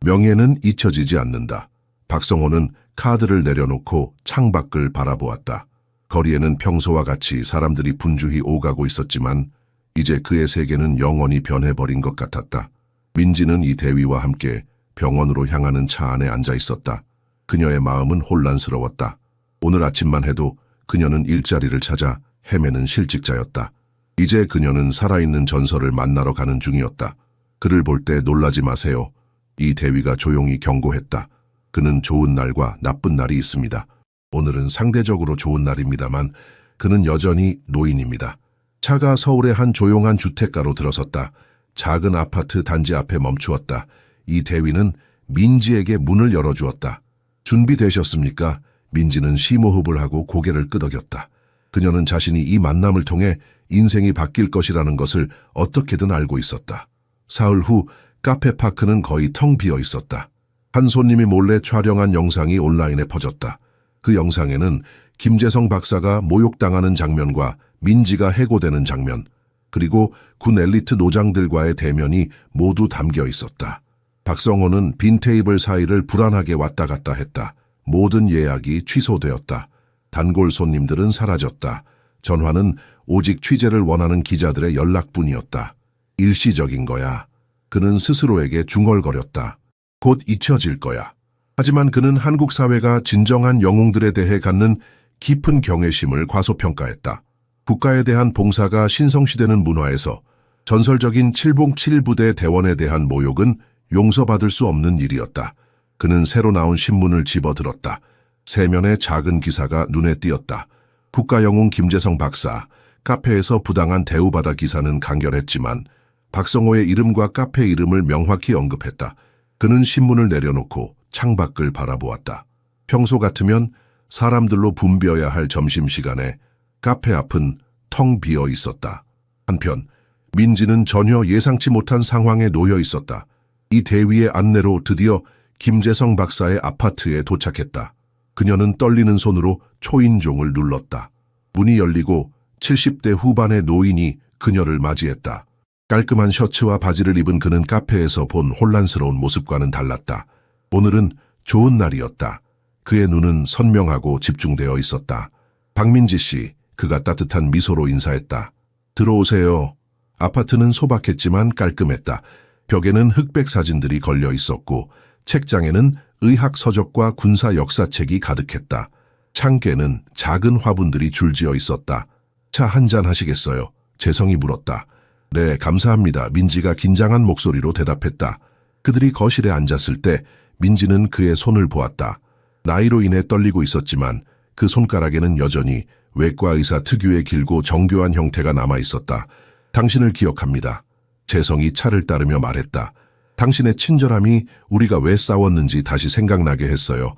명예는 잊혀지지 않는다. 박성호는 카드를 내려놓고 창밖을 바라보았다. 거리에는 평소와 같이 사람들이 분주히 오가고 있었지만 이제 그의 세계는 영원히 변해버린 것 같았다. 민지는 이 대위와 함께 병원으로 향하는 차 안에 앉아 있었다. 그녀의 마음은 혼란스러웠다. 오늘 아침만 해도 그녀는 일자리를 찾아 헤매는 실직자였다. 이제 그녀는 살아있는 전설을 만나러 가는 중이었다. 그를 볼 때 놀라지 마세요. 이 대위가 조용히 경고했다. 그는 좋은 날과 나쁜 날이 있습니다. 오늘은 상대적으로 좋은 날입니다만 그는 여전히 노인입니다. 차가 서울의 한 조용한 주택가로 들어섰다. 작은 아파트 단지 앞에 멈추었다. 이 대위는 민지에게 문을 열어주었다. 준비되셨습니까? 민지는 심호흡을 하고 고개를 끄덕였다. 그녀는 자신이 이 만남을 통해 인생이 바뀔 것이라는 것을 어떻게든 알고 있었다. 사흘 후 카페파크는 거의 텅 비어 있었다. 한 손님이 몰래 촬영한 영상이 온라인에 퍼졌다. 그 영상에는 김재성 박사가 모욕당하는 장면과 민지가 해고되는 장면, 그리고 군 엘리트 노장들과의 대면이 모두 담겨 있었다. 박성호는 빈 테이블 사이를 불안하게 왔다 갔다 했다. 모든 예약이 취소되었다. 단골 손님들은 사라졌다. 전화는 오직 취재를 원하는 기자들의 연락뿐이었다. 일시적인 거야. 그는 스스로에게 중얼거렸다. 곧 잊혀질 거야. 하지만 그는 한국 사회가 진정한 영웅들에 대해 갖는 깊은 경외심을 과소평가했다. 국가에 대한 봉사가 신성시되는 문화에서 전설적인 707부대 대원에 대한 모욕은 용서받을 수 없는 일이었다. 그는 새로 나온 신문을 집어들었다. 세면의 작은 기사가 눈에 띄었다. 국가영웅 김재성 박사, 카페에서 부당한 대우받아. 기사는 간결했지만 박성호의 이름과 카페 이름을 명확히 언급했다. 그는 신문을 내려놓고 창밖을 바라보았다. 평소 같으면 사람들로 붐벼야 할 점심시간에 카페 앞은 텅 비어 있었다. 한편 민지는 전혀 예상치 못한 상황에 놓여 있었다. 이 대위의 안내로 드디어 김재성 박사의 아파트에 도착했다. 그녀는 떨리는 손으로 초인종을 눌렀다. 문이 열리고 70대 후반의 노인이 그녀를 맞이했다. 깔끔한 셔츠와 바지를 입은 그는 카페에서 본 혼란스러운 모습과는 달랐다. 오늘은 좋은 날이었다. 그의 눈은 선명하고 집중되어 있었다. 박민지 씨, 그가 따뜻한 미소로 인사했다. 들어오세요. 아파트는 소박했지만 깔끔했다. 벽에는 흑백 사진들이 걸려 있었고 책장에는 의학 서적과 군사 역사책이 가득했다. 창께는 작은 화분들이 줄지어 있었다. 차 한잔 하시겠어요? 재성이 물었다. 네, 감사합니다. 민지가 긴장한 목소리로 대답했다. 그들이 거실에 앉았을 때 민지는 그의 손을 보았다. 나이로 인해 떨리고 있었지만 그 손가락에는 여전히 외과 의사 특유의 길고 정교한 형태가 남아 있었다. 당신을 기억합니다. 재성이 차를 따르며 말했다. 당신의 친절함이 우리가 왜 싸웠는지 다시 생각나게 했어요.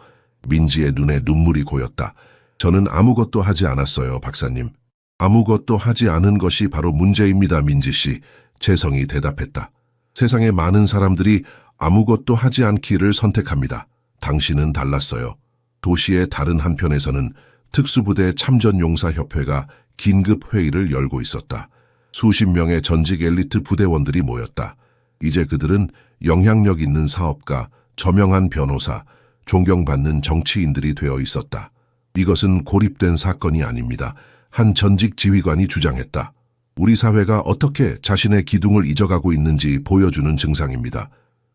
민지의 눈에 눈물이 고였다. 저는 아무것도 하지 않았어요, 박사님. 아무것도 하지 않은 것이 바로 문제입니다, 민지 씨. 재성이 대답했다. 세상에 많은 사람들이 아무것도 하지 않기를 선택합니다. 당신은 달랐어요. 도시의 다른 한편에서는 특수부대 참전용사협회가 긴급 회의를 열고 있었다. 수십 명의 전직 엘리트 부대원들이 모였다. 이제 그들은 영향력 있는 사업가, 저명한 변호사, 존경받는 정치인들이 되어 있었다. 이것은 고립된 사건이 아닙니다. 한 전직 지휘관이 주장했다. 우리 사회가 어떻게 자신의 기둥을 잊어가고 있는지 보여주는 증상입니다.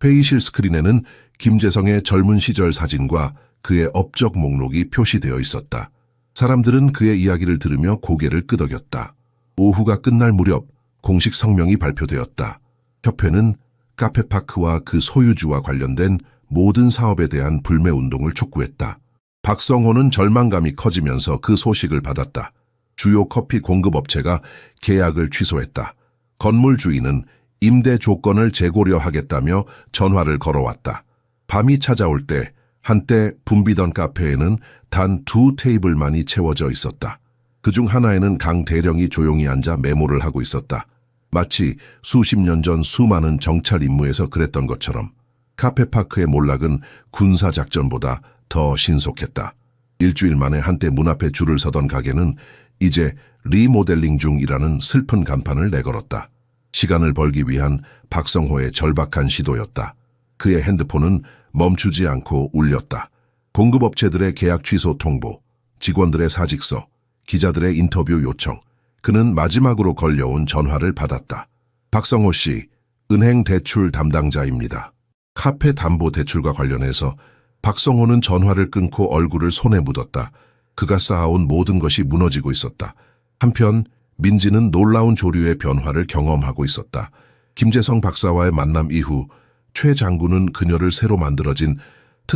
회의실 스크린에는 김재성의 젊은 시절 사진과 그의 업적 목록이 표시되어 있었다. 사람들은 그의 이야기를 들으며 고개를 끄덕였다. 오후가 끝날 무렵 공식 성명이 발표되었다. 협회는 카페파크와 그 소유주와 관련된 모든 사업에 대한 불매운동을 촉구했다. 박성호는 절망감이 커지면서 그 소식을 받았다. 주요 커피 공급업체가 계약을 취소했다. 건물 주인은 임대 조건을 재고려하겠다며 전화를 걸어왔다. 밤이 찾아올 때 한때 붐비던 카페에는 단 2테이블만이 채워져 있었다. 그중 하나에는 강 대령이 조용히 앉아 메모를 하고 있었다. 마치 수십 년 전 수많은 정찰 임무에서 그랬던 것처럼 카페파크의 몰락은 군사작전보다 더 신속했다. 일주일 만에 한때 문 앞에 줄을 서던 가게는 이제 리모델링 중이라는 슬픈 간판을 내걸었다. 시간을 벌기 위한 박성호의 절박한 시도였다. 그의 핸드폰은 멈추지 않고 울렸다. 공급업체들의 계약 취소 통보, 직원들의 사직서, 기자들의 인터뷰 요청. 그는 마지막으로 걸려온 전화를 받았다. 박성호 씨, 은행 대출 담당자입니다. 카페 담보 대출과 관련해서 박성호는 전화를 끊고 얼굴을 손에 묻었다. 그가 쌓아온 모든 것이 무너지고 있었다. 한편 민지는 놀라운 조류의 변화를 경험하고 있었다. 김재성 박사와의 만남 이후 최 장군은 그녀를 새로 만들어진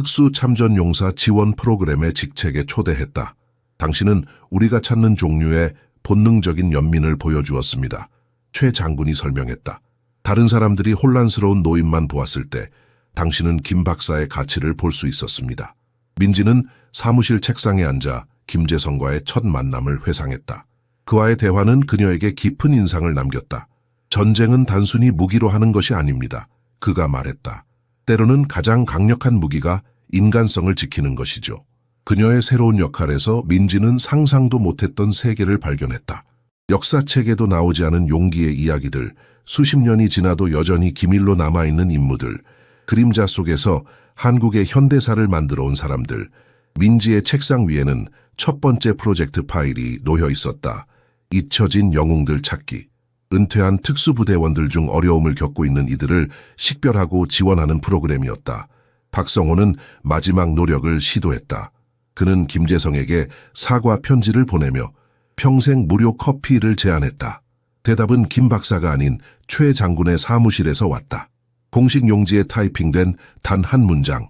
특수참전용사 지원 프로그램의 직책에 초대했다. 당신은 우리가 찾는 종류의 본능적인 연민을 보여주었습니다. 최 장군이 설명했다. 다른 사람들이 혼란스러운 노인만 보았을 때 당신은 김 박사의 가치를 볼 수 있었습니다. 민지는 사무실 책상에 앉아 김재성과의 첫 만남을 회상했다. 그와의 대화는 그녀에게 깊은 인상을 남겼다. 전쟁은 단순히 무기로 하는 것이 아닙니다. 그가 말했다. 때로는 가장 강력한 무기가 인간성을 지키는 것이죠. 그녀의 새로운 역할에서 민지는 상상도 못했던 세계를 발견했다. 역사책에도 나오지 않은 용기의 이야기들, 수십 년이 지나도 여전히 기밀로 남아있는 인물들, 그림자 속에서 한국의 현대사를 만들어 온 사람들. 민지의 책상 위에는 첫 번째 프로젝트 파일이 놓여 있었다. 잊혀진 영웅들 찾기. 은퇴한 특수부대원들 중 어려움을 겪고 있는 이들을 식별하고 지원하는 프로그램이었다. 박성호는 마지막 노력을 시도했다. 그는 김재성에게 사과 편지를 보내며 평생 무료 커피를 제안했다. 대답은 김 박사가 아닌 최 장군의 사무실에서 왔다. 공식 용지에 타이핑된 단 한 문장.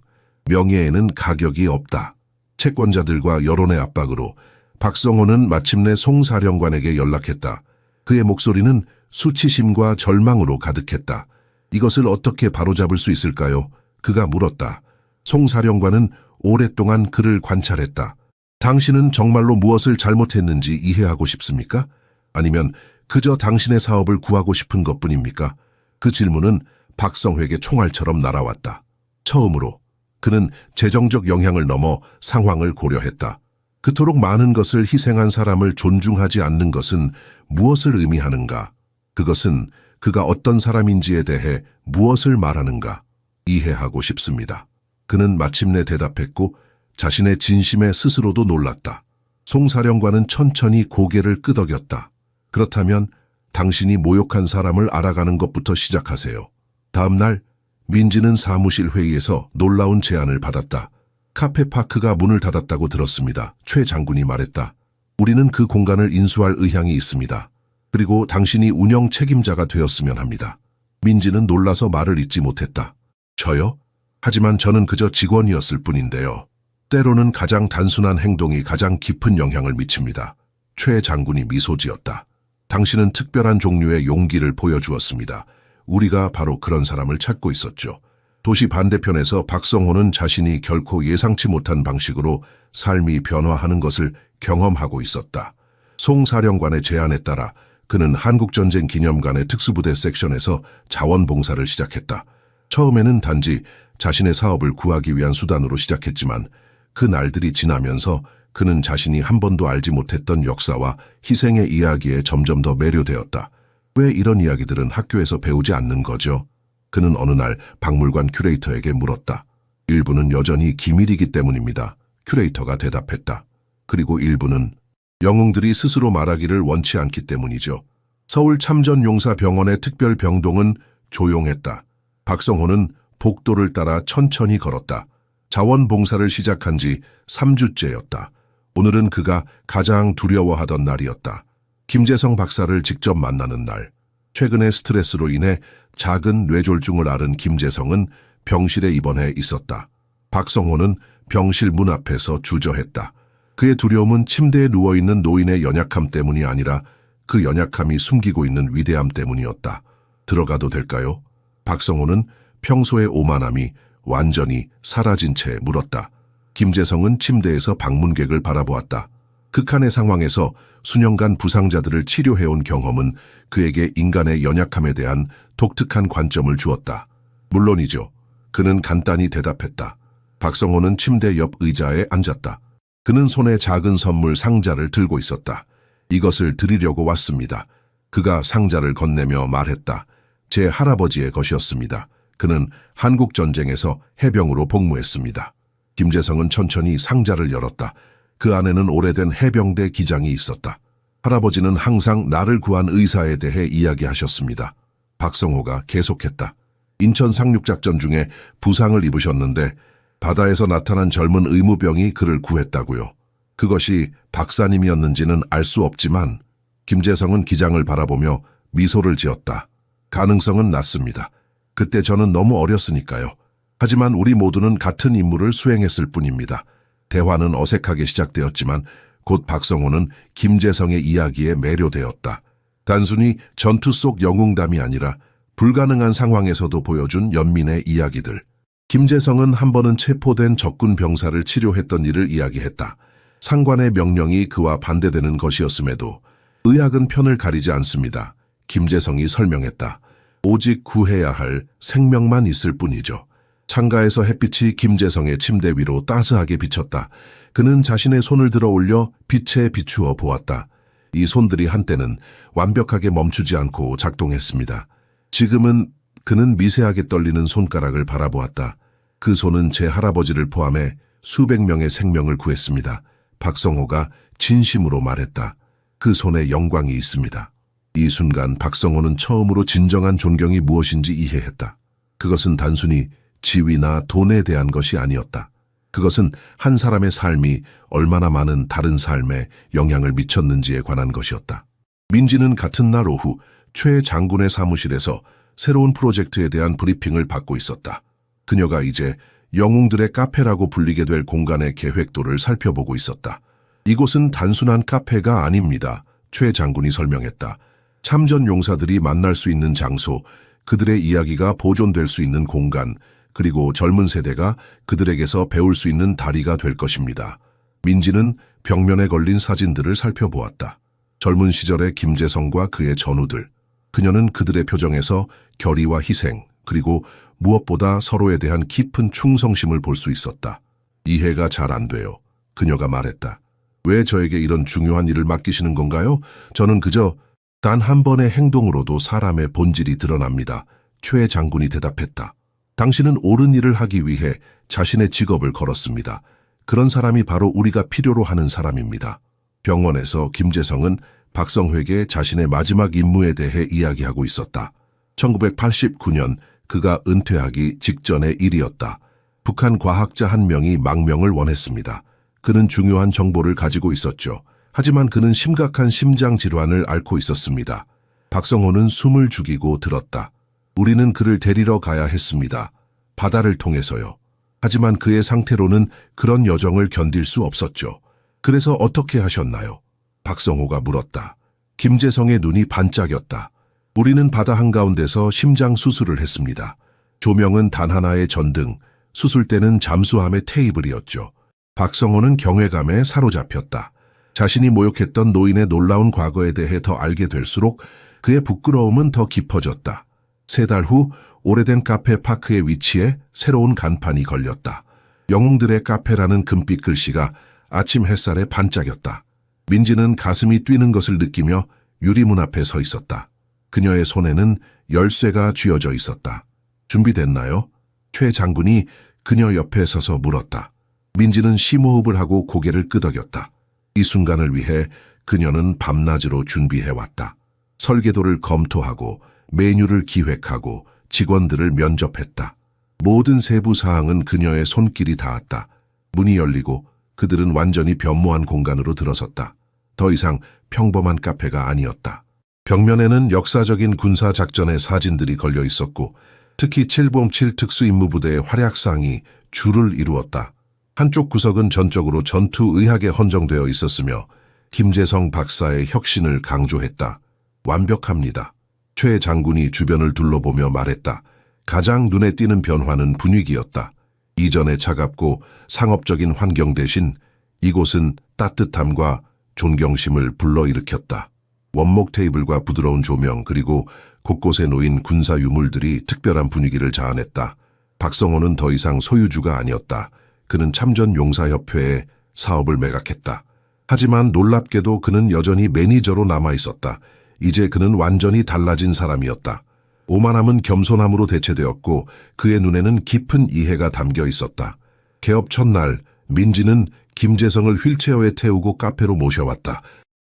명예에는 가격이 없다. 채권자들과 여론의 압박으로 박성호는 마침내 송 사령관에게 연락했다. 그의 목소리는 수치심과 절망으로 가득했다. 이것을 어떻게 바로잡을 수 있을까요? 그가 물었다. 송 사령관은 오랫동안 그를 관찰했다. 당신은 정말로 무엇을 잘못했는지 이해하고 싶습니까? 아니면 그저 당신의 사업을 구하고 싶은 것뿐입니까? 그 질문은 박성호에게 총알처럼 날아왔다. 처음으로 그는 재정적 영향을 넘어 상황을 고려했다. 그토록 많은 것을 희생한 사람을 존중하지 않는 것은 무엇을 의미하는가? 그것은 그가 어떤 사람인지에 대해 무엇을 말하는가? 이해하고 싶습니다. 그는 마침내 대답했고 자신의 진심에 스스로도 놀랐다. 송 사령관은 천천히 고개를 끄덕였다. 그렇다면 당신이 모욕한 사람을 알아가는 것부터 시작하세요. 다음 날 민지는 사무실 회의에서 놀라운 제안을 받았다. 카페파크가 문을 닫았다고 들었습니다. 최 장군이 말했다. 우리는 그 공간을 인수할 의향이 있습니다. 그리고 당신이 운영 책임자가 되었으면 합니다. 민지는 놀라서 말을 잇지 못했다. 저요? 하지만 저는 그저 직원이었을 뿐인데요. 때로는 가장 단순한 행동이 가장 깊은 영향을 미칩니다. 최 장군이 미소 지었다. 당신은 특별한 종류의 용기를 보여주었습니다. 우리가 바로 그런 사람을 찾고 있었죠. 도시 반대편에서 박성호는 자신이 결코 예상치 못한 방식으로 삶이 변화하는 것을 경험하고 있었다. 송 사령관의 제안에 따라 그는 한국전쟁 기념관의 특수부대 섹션에서 자원봉사를 시작했다. 처음에는 단지 자신의 사업을 구하기 위한 수단으로 시작했지만 그 날들이 지나면서 그는 자신이 한 번도 알지 못했던 역사와 희생의 이야기에 점점 더 매료되었다. 왜 이런 이야기들은 학교에서 배우지 않는 거죠? 그는 어느 날 박물관 큐레이터에게 물었다. 일부는 여전히 기밀이기 때문입니다. 큐레이터가 대답했다. 그리고 일부는 영웅들이 스스로 말하기를 원치 않기 때문이죠. 서울 참전용사병원의 특별병동은 조용했다. 박성호는 복도를 따라 천천히 걸었다. 자원봉사를 시작한 지 3주째였다. 오늘은 그가 가장 두려워하던 날이었다. 김재성 박사를 직접 만나는 날. 최근의 스트레스로 인해 작은 뇌졸중을 앓은 김재성은 병실에 입원해 있었다. 박성호는 병실 문 앞에서 주저했다. 그의 두려움은 침대에 누워있는 노인의 연약함 때문이 아니라 그 연약함이 숨기고 있는 위대함 때문이었다. 들어가도 될까요? 박성호는 평소의 오만함이 완전히 사라진 채 물었다. 김재성은 침대에서 방문객을 바라보았다. 극한의 상황에서 수년간 부상자들을 치료해온 경험은 그에게 인간의 연약함에 대한 독특한 관점을 주었다. 물론이죠. 그는 간단히 대답했다. 박성호는 침대 옆 의자에 앉았다. 그는 손에 작은 선물 상자를 들고 있었다. 이것을 드리려고 왔습니다. 그가 상자를 건네며 말했다. 제 할아버지의 것이었습니다. 그는 한국전쟁에서 해병으로 복무했습니다. 김재성은 천천히 상자를 열었다. 그 안에는 오래된 해병대 기장이 있었다. 할아버지는 항상 나를 구한 의사에 대해 이야기하셨습니다. 박성호가 계속했다. 인천 상륙작전 중에 부상을 입으셨는데 바다에서 나타난 젊은 의무병이 그를 구했다고요. 그것이 박사님이었는지는 알 수 없지만 김재성은 기장을 바라보며 미소를 지었다. 가능성은 낮습니다. 그때 저는 너무 어렸으니까요. 하지만 우리 모두는 같은 임무를 수행했을 뿐입니다. 대화는 어색하게 시작되었지만 곧 박성호는 김재성의 이야기에 매료되었다. 단순히 전투 속 영웅담이 아니라 불가능한 상황에서도 보여준 연민의 이야기들. 김재성은 한 번은 체포된 적군 병사를 치료했던 일을 이야기했다. 상관의 명령이 그와 반대되는 것이었음에도 의학은 편을 가리지 않습니다. 김재성이 설명했다. 오직 구해야 할 생명만 있을 뿐이죠. 창가에서 햇빛이 김재성의 침대 위로 따스하게 비쳤다. 그는 자신의 손을 들어 올려 빛에 비추어 보았다. 이 손들이 한때는 완벽하게 멈추지 않고 작동했습니다. 지금은 그는 미세하게 떨리는 손가락을 바라보았다. 그 손은 제 할아버지를 포함해 수백 명의 생명을 구했습니다. 박성호가 진심으로 말했다. 그 손에 영광이 있습니다. 이 순간 박성호는 처음으로 진정한 존경이 무엇인지 이해했다. 그것은 단순히 지위나 돈에 대한 것이 아니었다. 그것은 한 사람의 삶이 얼마나 많은 다른 삶에 영향을 미쳤는지에 관한 것이었다. 민지는 같은 날 오후 최 장군의 사무실에서 새로운 프로젝트에 대한 브리핑을 받고 있었다. 그녀가 이제 영웅들의 카페라고 불리게 될 공간의 계획도를 살펴보고 있었다. 이곳은 단순한 카페가 아닙니다. 최 장군이 설명했다. 참전 용사들이 만날 수 있는 장소, 그들의 이야기가 보존될 수 있는 공간, 그리고 젊은 세대가 그들에게서 배울 수 있는 다리가 될 것입니다. 민지는 벽면에 걸린 사진들을 살펴보았다. 젊은 시절의 김재성과 그의 전우들. 그녀는 그들의 표정에서 결의와 희생, 그리고 무엇보다 서로에 대한 깊은 충성심을 볼 수 있었다. 이해가 잘 안 돼요. 그녀가 말했다. 왜 저에게 이런 중요한 일을 맡기시는 건가요? 저는 그저 단 한 번의 행동으로도 사람의 본질이 드러납니다. 최 장군이 대답했다. 당신은 옳은 일을 하기 위해 자신의 직업을 걸었습니다. 그런 사람이 바로 우리가 필요로 하는 사람입니다. 병원에서 김재성은 박성회에게 자신의 마지막 임무에 대해 이야기하고 있었다. 1989년 그가 은퇴하기 직전의 일이었다. 북한 과학자 한 명이 망명을 원했습니다. 그는 중요한 정보를 가지고 있었죠. 하지만 그는 심각한 심장 질환을 앓고 있었습니다. 박성호는 숨을 죽이고 들었다. 우리는 그를 데리러 가야 했습니다. 바다를 통해서요. 하지만 그의 상태로는 그런 여정을 견딜 수 없었죠. 그래서 어떻게 하셨나요? 박성호가 물었다. 김재성의 눈이 반짝였다. 우리는 바다 한가운데서 심장 수술을 했습니다. 조명은 단 하나의 전등, 수술대는 잠수함의 테이블이었죠. 박성호는 경외감에 사로잡혔다. 자신이 모욕했던 노인의 놀라운 과거에 대해 더 알게 될수록 그의 부끄러움은 더 깊어졌다. 3달 후 오래된 카페 파크의 위치에 새로운 간판이 걸렸다. 영웅들의 카페라는 금빛 글씨가 아침 햇살에 반짝였다. 민지는 가슴이 뛰는 것을 느끼며 유리문 앞에 서 있었다. 그녀의 손에는 열쇠가 쥐어져 있었다. 준비됐나요? 최 장군이 그녀 옆에 서서 물었다. 민지는 심호흡을 하고 고개를 끄덕였다. 이 순간을 위해 그녀는 밤낮으로 준비해왔다. 설계도를 검토하고 메뉴를 기획하고 직원들을 면접했다. 모든 세부 사항은 그녀의 손길이 닿았다. 문이 열리고 그들은 완전히 변모한 공간으로 들어섰다. 더 이상 평범한 카페가 아니었다. 벽면에는 역사적인 군사 작전의 사진들이 걸려 있었고 특히 707 특수임무부대의 활약상이 줄을 이루었다. 한쪽 구석은 전적으로 전투 의학에 헌정되어 있었으며 김재성 박사의 혁신을 강조했다. 완벽합니다. 최 장군이 주변을 둘러보며 말했다. 가장 눈에 띄는 변화는 분위기였다. 이전의 차갑고 상업적인 환경 대신 이곳은 따뜻함과 존경심을 불러일으켰다. 원목 테이블과 부드러운 조명 그리고 곳곳에 놓인 군사 유물들이 특별한 분위기를 자아냈다. 박성호는 더 이상 소유주가 아니었다. 그는 참전용사협회에 사업을 매각했다. 하지만 놀랍게도 그는 여전히 매니저로 남아있었다. 이제 그는 완전히 달라진 사람이었다. 오만함은 겸손함으로 대체되었고 그의 눈에는 깊은 이해가 담겨 있었다. 개업 첫날 민지는 김재성을 휠체어에 태우고 카페로 모셔왔다.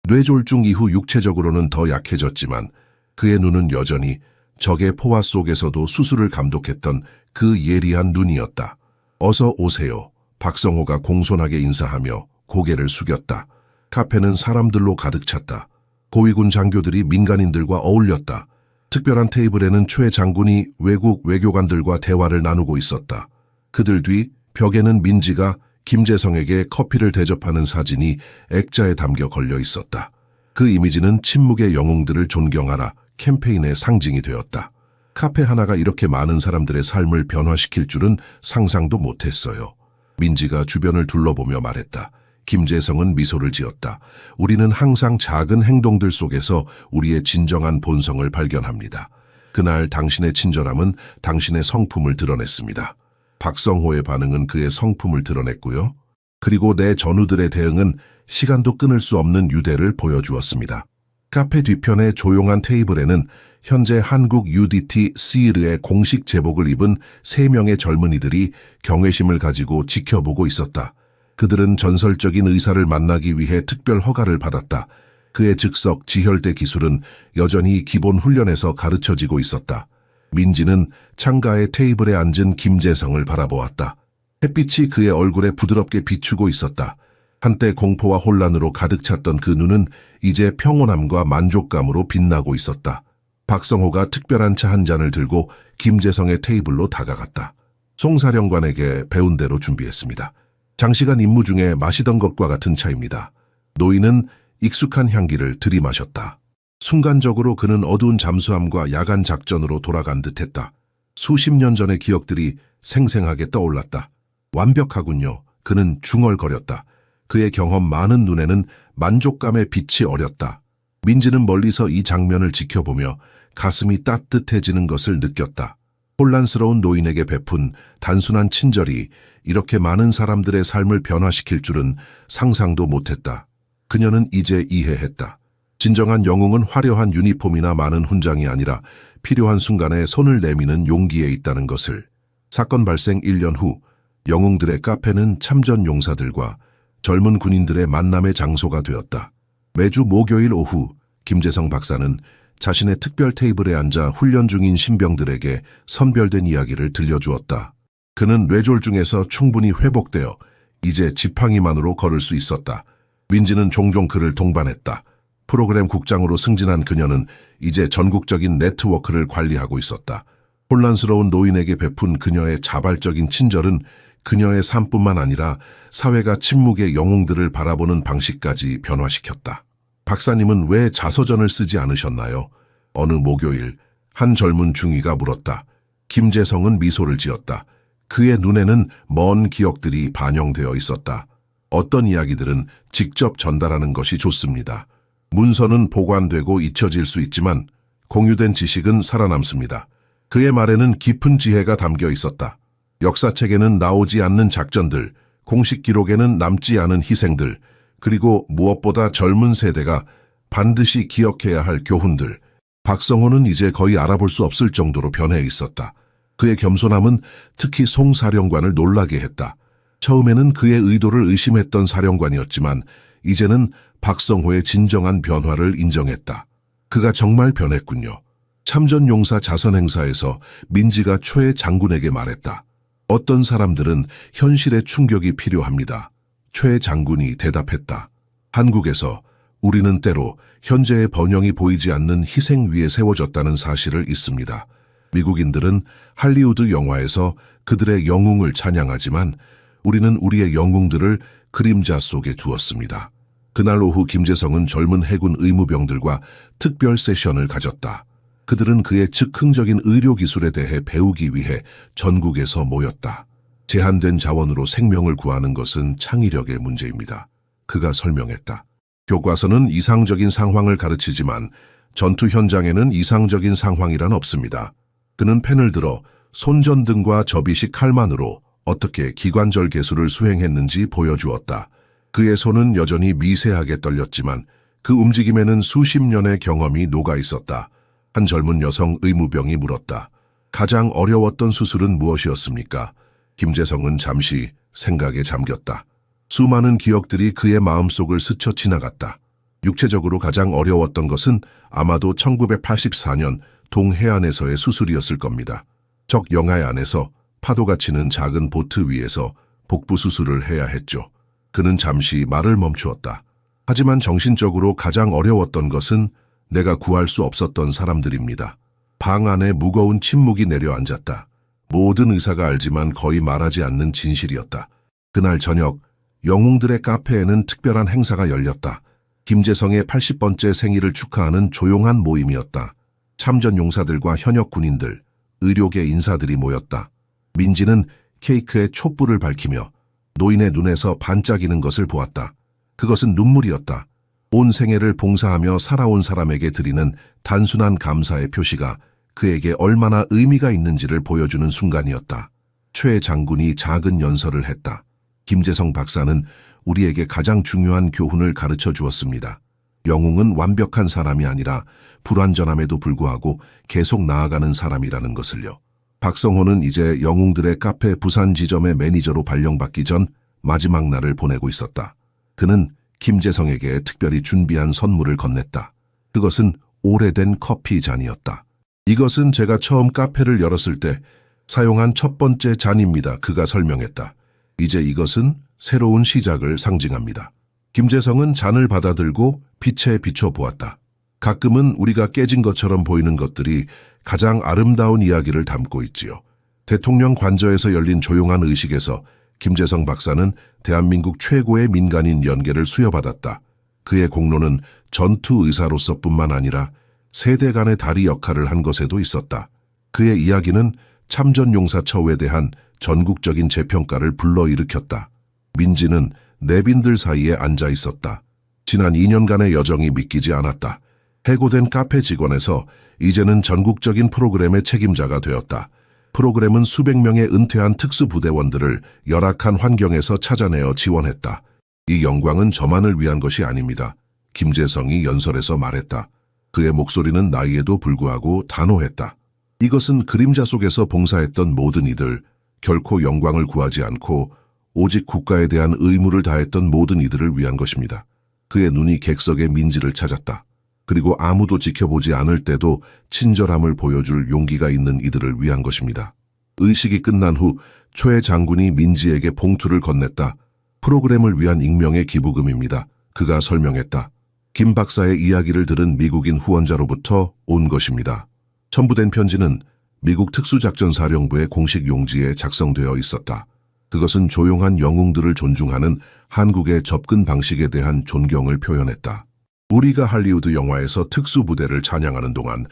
뇌졸중 이후 육체적으로는 더 약해졌지만 그의 눈은 여전히 적의 포화 속에서도 수술을 감독했던 그 예리한 눈이었다. 어서 오세요. 박성호가 공손하게 인사하며 고개를 숙였다. 카페는 사람들로 가득 찼다. 고위군 장교들이 민간인들과 어울렸다. 특별한 테이블에는 최 장군이 외국 외교관들과 대화를 나누고 있었다. 그들 뒤 벽에는 민지가 김재성에게 커피를 대접하는 사진이 액자에 담겨 걸려 있었다. 그 이미지는 침묵의 영웅들을 존경하라 캠페인의 상징이 되었다. 카페 하나가 이렇게 많은 사람들의 삶을 변화시킬 줄은 상상도 못했어요. 민지가 주변을 둘러보며 말했다. 김재성은 미소를 지었다. 우리는 항상 작은 행동들 속에서 우리의 진정한 본성을 발견합니다. 그날 당신의 친절함은 당신의 성품을 드러냈습니다. 박성호의 반응은 그의 성품을 드러냈고요. 그리고 내 전우들의 대응은 시간도 끊을 수 없는 유대를 보여주었습니다. 카페 뒤편의 조용한 테이블에는 현재 한국 UDT 시르의 공식 제복을 입은 3명의 젊은이들이 경외심을 가지고 지켜보고 있었다. 그들은 전설적인 의사를 만나기 위해 특별 허가를 받았다. 그의 즉석 지혈대 기술은 여전히 기본 훈련에서 가르쳐지고 있었다. 민지는 창가의 테이블에 앉은 김재성을 바라보았다. 햇빛이 그의 얼굴에 부드럽게 비추고 있었다. 한때 공포와 혼란으로 가득 찼던 그 눈은 이제 평온함과 만족감으로 빛나고 있었다. 박성호가 특별한 차 한 잔을 들고 김재성의 테이블로 다가갔다. 송사령관에게 배운 대로 준비했습니다. 장시간 임무 중에 마시던 것과 같은 차입니다. 노인은 익숙한 향기를 들이마셨다. 순간적으로 그는 어두운 잠수함과 야간 작전으로 돌아간 듯했다. 수십 년 전의 기억들이 생생하게 떠올랐다. 완벽하군요. 그는 중얼거렸다. 그의 경험 많은 눈에는 만족감의 빛이 어렸다. 민지는 멀리서 이 장면을 지켜보며 가슴이 따뜻해지는 것을 느꼈다. 혼란스러운 노인에게 베푼 단순한 친절이 이렇게 많은 사람들의 삶을 변화시킬 줄은 상상도 못했다. 그녀는 이제 이해했다. 진정한 영웅은 화려한 유니폼이나 많은 훈장이 아니라 필요한 순간에 손을 내미는 용기에 있다는 것을. 사건 발생 1년 후 영웅들의 카페는 참전 용사들과 젊은 군인들의 만남의 장소가 되었다. 매주 목요일 오후 김재성 박사는 자신의 특별 테이블에 앉아 훈련 중인 신병들에게 선별된 이야기를 들려주었다. 그는 뇌졸중에서 충분히 회복되어 이제 지팡이만으로 걸을 수 있었다. 민지는 종종 그를 동반했다. 프로그램 국장으로 승진한 그녀는 이제 전국적인 네트워크를 관리하고 있었다. 혼란스러운 노인에게 베푼 그녀의 자발적인 친절은 그녀의 삶뿐만 아니라 사회가 침묵의 영웅들을 바라보는 방식까지 변화시켰다. 박사님은 왜 자서전을 쓰지 않으셨나요? 어느 목요일 한 젊은 중위가 물었다. 김재성은 미소를 지었다. 그의 눈에는 먼 기억들이 반영되어 있었다. 어떤 이야기들은 직접 전달하는 것이 좋습니다. 문서는 보관되고 잊혀질 수 있지만 공유된 지식은 살아남습니다. 그의 말에는 깊은 지혜가 담겨 있었다. 역사책에는 나오지 않는 작전들, 공식 기록에는 남지 않은 희생들, 그리고 무엇보다 젊은 세대가 반드시 기억해야 할 교훈들. 박성호는 이제 거의 알아볼 수 없을 정도로 변해 있었다. 그의 겸손함은 특히 송 사령관을 놀라게 했다. 처음에는 그의 의도를 의심했던 사령관이었지만 이제는 박성호의 진정한 변화를 인정했다. 그가 정말 변했군요. 참전용사 자선행사에서 민지가 최 장군에게 말했다. 어떤 사람들은 현실의 충격이 필요합니다. 최 장군이 대답했다. 한국에서 우리는 때로 현재의 번영이 보이지 않는 희생 위에 세워졌다는 사실을 잊습니다. 미국인들은 할리우드 영화에서 그들의 영웅을 찬양하지만 우리는 우리의 영웅들을 그림자 속에 두었습니다. 그날 오후 김재성은 젊은 해군 의무병들과 특별 세션을 가졌다. 그들은 그의 즉흥적인 의료 기술에 대해 배우기 위해 전국에서 모였다. 제한된 자원으로 생명을 구하는 것은 창의력의 문제입니다. 그가 설명했다. 교과서는 이상적인 상황을 가르치지만 전투 현장에는 이상적인 상황이란 없습니다. 그는 펜을 들어 손전등과 접이식 칼만으로 어떻게 기관절 개수를 수행했는지 보여주었다. 그의 손은 여전히 미세하게 떨렸지만 그 움직임에는 수십 년의 경험이 녹아 있었다. 한 젊은 여성 의무병이 물었다. 가장 어려웠던 수술은 무엇이었습니까? 김재성은 잠시 생각에 잠겼다. 수많은 기억들이 그의 마음속을 스쳐 지나갔다. 육체적으로 가장 어려웠던 것은 아마도 1984년 동해안에서의 수술이었을 겁니다. 적 영하의 안에서 파도가 치는 작은 보트 위에서 복부 수술을 해야 했죠. 그는 잠시 말을 멈추었다. 하지만 정신적으로 가장 어려웠던 것은 내가 구할 수 없었던 사람들입니다. 방 안에 무거운 침묵이 내려앉았다. 모든 의사가 알지만 거의 말하지 않는 진실이었다. 그날 저녁 영웅들의 카페에는 특별한 행사가 열렸다. 김재성의 80번째 생일을 축하하는 조용한 모임이었다. 참전 용사들과 현역 군인들, 의료계 인사들이 모였다. 민지는 케이크에 촛불을 밝히며 노인의 눈에서 반짝이는 것을 보았다. 그것은 눈물이었다. 온 생애를 봉사하며 살아온 사람에게 드리는 단순한 감사의 표시가 그에게 얼마나 의미가 있는지를 보여주는 순간이었다. 최 장군이 작은 연설을 했다. 김재성 박사는 우리에게 가장 중요한 교훈을 가르쳐 주었습니다. 영웅은 완벽한 사람이 아니라 불완전함에도 불구하고 계속 나아가는 사람이라는 것을요. 박성호는 이제 영웅들의 카페 부산 지점의 매니저로 발령받기 전 마지막 날을 보내고 있었다. 그는 김재성에게 특별히 준비한 선물을 건넸다. 그것은 오래된 커피 잔이었다. 이것은 제가 처음 카페를 열었을 때 사용한 첫 번째 잔입니다. 그가 설명했다. 이제 이것은 새로운 시작을 상징합니다. 김재성은 잔을 받아들고 빛에 비춰보았다. 가끔은 우리가 깨진 것처럼 보이는 것들이 가장 아름다운 이야기를 담고 있지요. 대통령 관저에서 열린 조용한 의식에서 김재성 박사는 대한민국 최고의 민간인 연계를 수여받았다. 그의 공로는 전투 의사로서뿐만 아니라 세대 간의 다리 역할을 한 것에도 있었다. 그의 이야기는 참전용사처우에 대한 전국적인 재평가를 불러일으켰다. 민지는 내빈들 사이에 앉아 있었다. 지난 2년간의 여정이 믿기지 않았다. 해고된 카페 직원에서 이제는 전국적인 프로그램의 책임자가 되었다. 프로그램은 수백 명의 은퇴한 특수부대원들을 열악한 환경에서 찾아내어 지원했다. 이 영광은 저만을 위한 것이 아닙니다. 김재성이 연설에서 말했다. 그의 목소리는 나이에도 불구하고 단호했다. 이것은 그림자 속에서 봉사했던 모든 이들, 결코 영광을 구하지 않고 오직 국가에 대한 의무를 다했던 모든 이들을 위한 것입니다. 그의 눈이 객석의 민지를 찾았다. 그리고 아무도 지켜보지 않을 때도 친절함을 보여줄 용기가 있는 이들을 위한 것입니다. 의식이 끝난 후 최 장군이 민지에게 봉투를 건넸다. 프로그램을 위한 익명의 기부금입니다. 그가 설명했다. 김 박사의 이야기를 들은 미국인 후원자로부터 온 것입니다. 첨부된 편지는 미국 특수작전사령부의 공식 용지에 작성되어 있었다. 그것은 조용한 영웅들을 존중하는 한국의 접근 방식에 대한 존경을 표현했다. 우리가 할리우드 영화에서 특수부대를 찬양하는 동안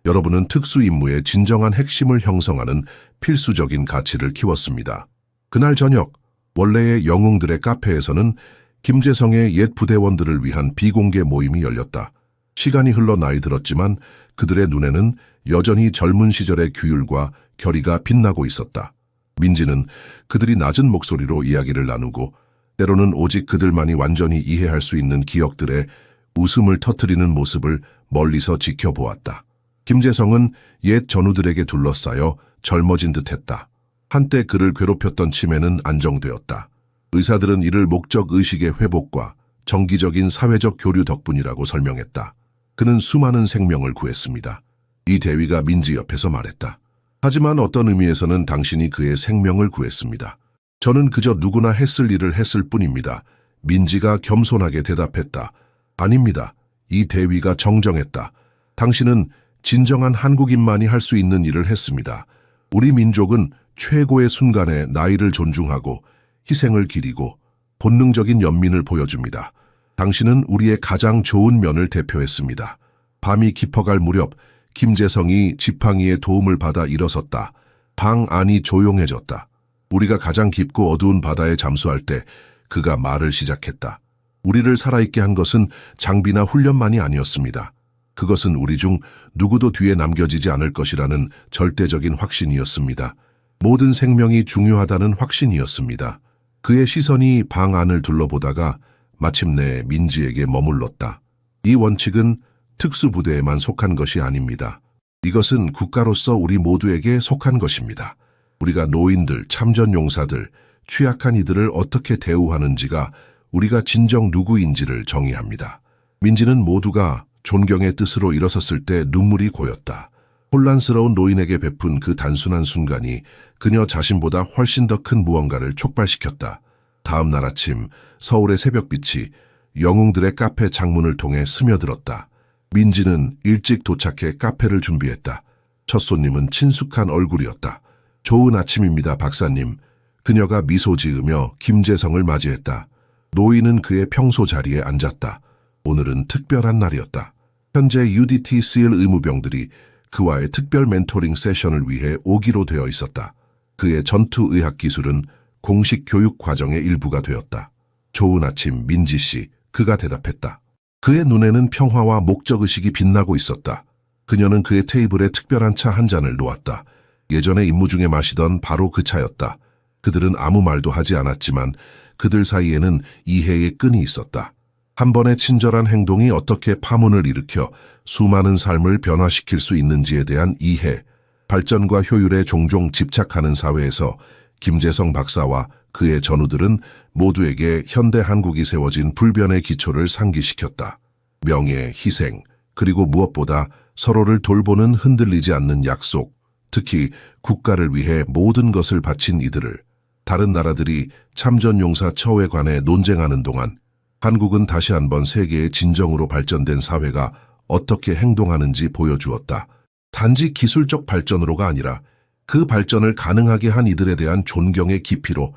여러분은 특수임무의 진정한 핵심을 형성하는 필수적인 가치를 키웠습니다. 그날 저녁 원래의 영웅들의 카페에서는 김재성의 옛 부대원들을 위한 비공개 모임이 열렸다. 시간이 흘러 나이 들었지만 그들의 눈에는 여전히 젊은 시절의 규율과 결의가 빛나고 있었다. 민지는 그들이 낮은 목소리로 이야기를 나누고 때로는 오직 그들만이 완전히 이해할 수 있는 기억들에 웃음을 터뜨리는 모습을 멀리서 지켜보았다. 김재성은 옛 전우들에게 둘러싸여 젊어진 듯했다. 한때 그를 괴롭혔던 치매는 안정되었다. 의사들은 이를 목적의식의 회복과 정기적인 사회적 교류 덕분이라고 설명했다. 그는 수많은 생명을 구했습니다. 이 대위가 민지 옆에서 말했다. 하지만 어떤 의미에서는 당신이 그의 생명을 구했습니다. 저는 그저 누구나 했을 일을 했을 뿐입니다. 민지가 겸손하게 대답했다. 아닙니다. 이 대위가 정정했다. 당신은 진정한 한국인만이 할 수 있는 일을 했습니다. 우리 민족은 최고의 순간에 나이를 존중하고 희생을 기리고 본능적인 연민을 보여줍니다. 당신은 우리의 가장 좋은 면을 대표했습니다. 밤이 깊어갈 무렵 김재성이 지팡이의 도움을 받아 일어섰다. 방 안이 조용해졌다. 우리가 가장 깊고 어두운 바다에 잠수할 때 그가 말을 시작했다. 우리를 살아있게 한 것은 장비나 훈련만이 아니었습니다. 그것은 우리 중 누구도 뒤에 남겨지지 않을 것이라는 절대적인 확신이었습니다. 모든 생명이 중요하다는 확신이었습니다. 그의 시선이 방 안을 둘러보다가 마침내 민지에게 머물렀다. 이 원칙은 특수부대에만 속한 것이 아닙니다. 이것은 국가로서 우리 모두에게 속한 것입니다. 우리가 노인들, 참전용사들, 취약한 이들을 어떻게 대우하는지가 우리가 진정 누구인지를 정의합니다. 민지는 모두가 존경의 뜻으로 일어섰을 때 눈물이 고였다. 혼란스러운 노인에게 베푼 그 단순한 순간이 그녀 자신보다 훨씬 더 큰 무언가를 촉발시켰다. 다음 날 아침 서울의 새벽빛이 영웅들의 카페 창문을 통해 스며들었다. 민지는 일찍 도착해 카페를 준비했다. 첫 손님은 친숙한 얼굴이었다. 좋은 아침입니다, 박사님. 그녀가 미소 지으며 김재성을 맞이했다. 노인은 그의 평소 자리에 앉았다. 오늘은 특별한 날이었다. 현재 UDT SEAL 의무병들이 그와의 특별 멘토링 세션을 위해 오기로 되어 있었다. 그의 전투의학 기술은 공식 교육 과정의 일부가 되었다. 좋은 아침, 민지 씨. 그가 대답했다. 그의 눈에는 평화와 목적의식이 빛나고 있었다. 그녀는 그의 테이블에 특별한 차 한 잔을 놓았다. 예전에 임무 중에 마시던 바로 그 차였다. 그들은 아무 말도 하지 않았지만 그들 사이에는 이해의 끈이 있었다. 한 번의 친절한 행동이 어떻게 파문을 일으켜 수많은 삶을 변화시킬 수 있는지에 대한 이해, 발전과 효율에 종종 집착하는 사회에서 김재성 박사와 그의 전우들은 모두에게 현대 한국이 세워진 불변의 기초를 상기시켰다. 명예, 희생, 그리고 무엇보다 서로를 돌보는 흔들리지 않는 약속, 특히 국가를 위해 모든 것을 바친 이들을 다른 나라들이 참전용사 처우에 관해 논쟁하는 동안 한국은 다시 한번 세계의 진정으로 발전된 사회가 어떻게 행동하는지 보여주었다. 단지 기술적 발전으로가 아니라 그 발전을 가능하게 한 이들에 대한 존경의 깊이로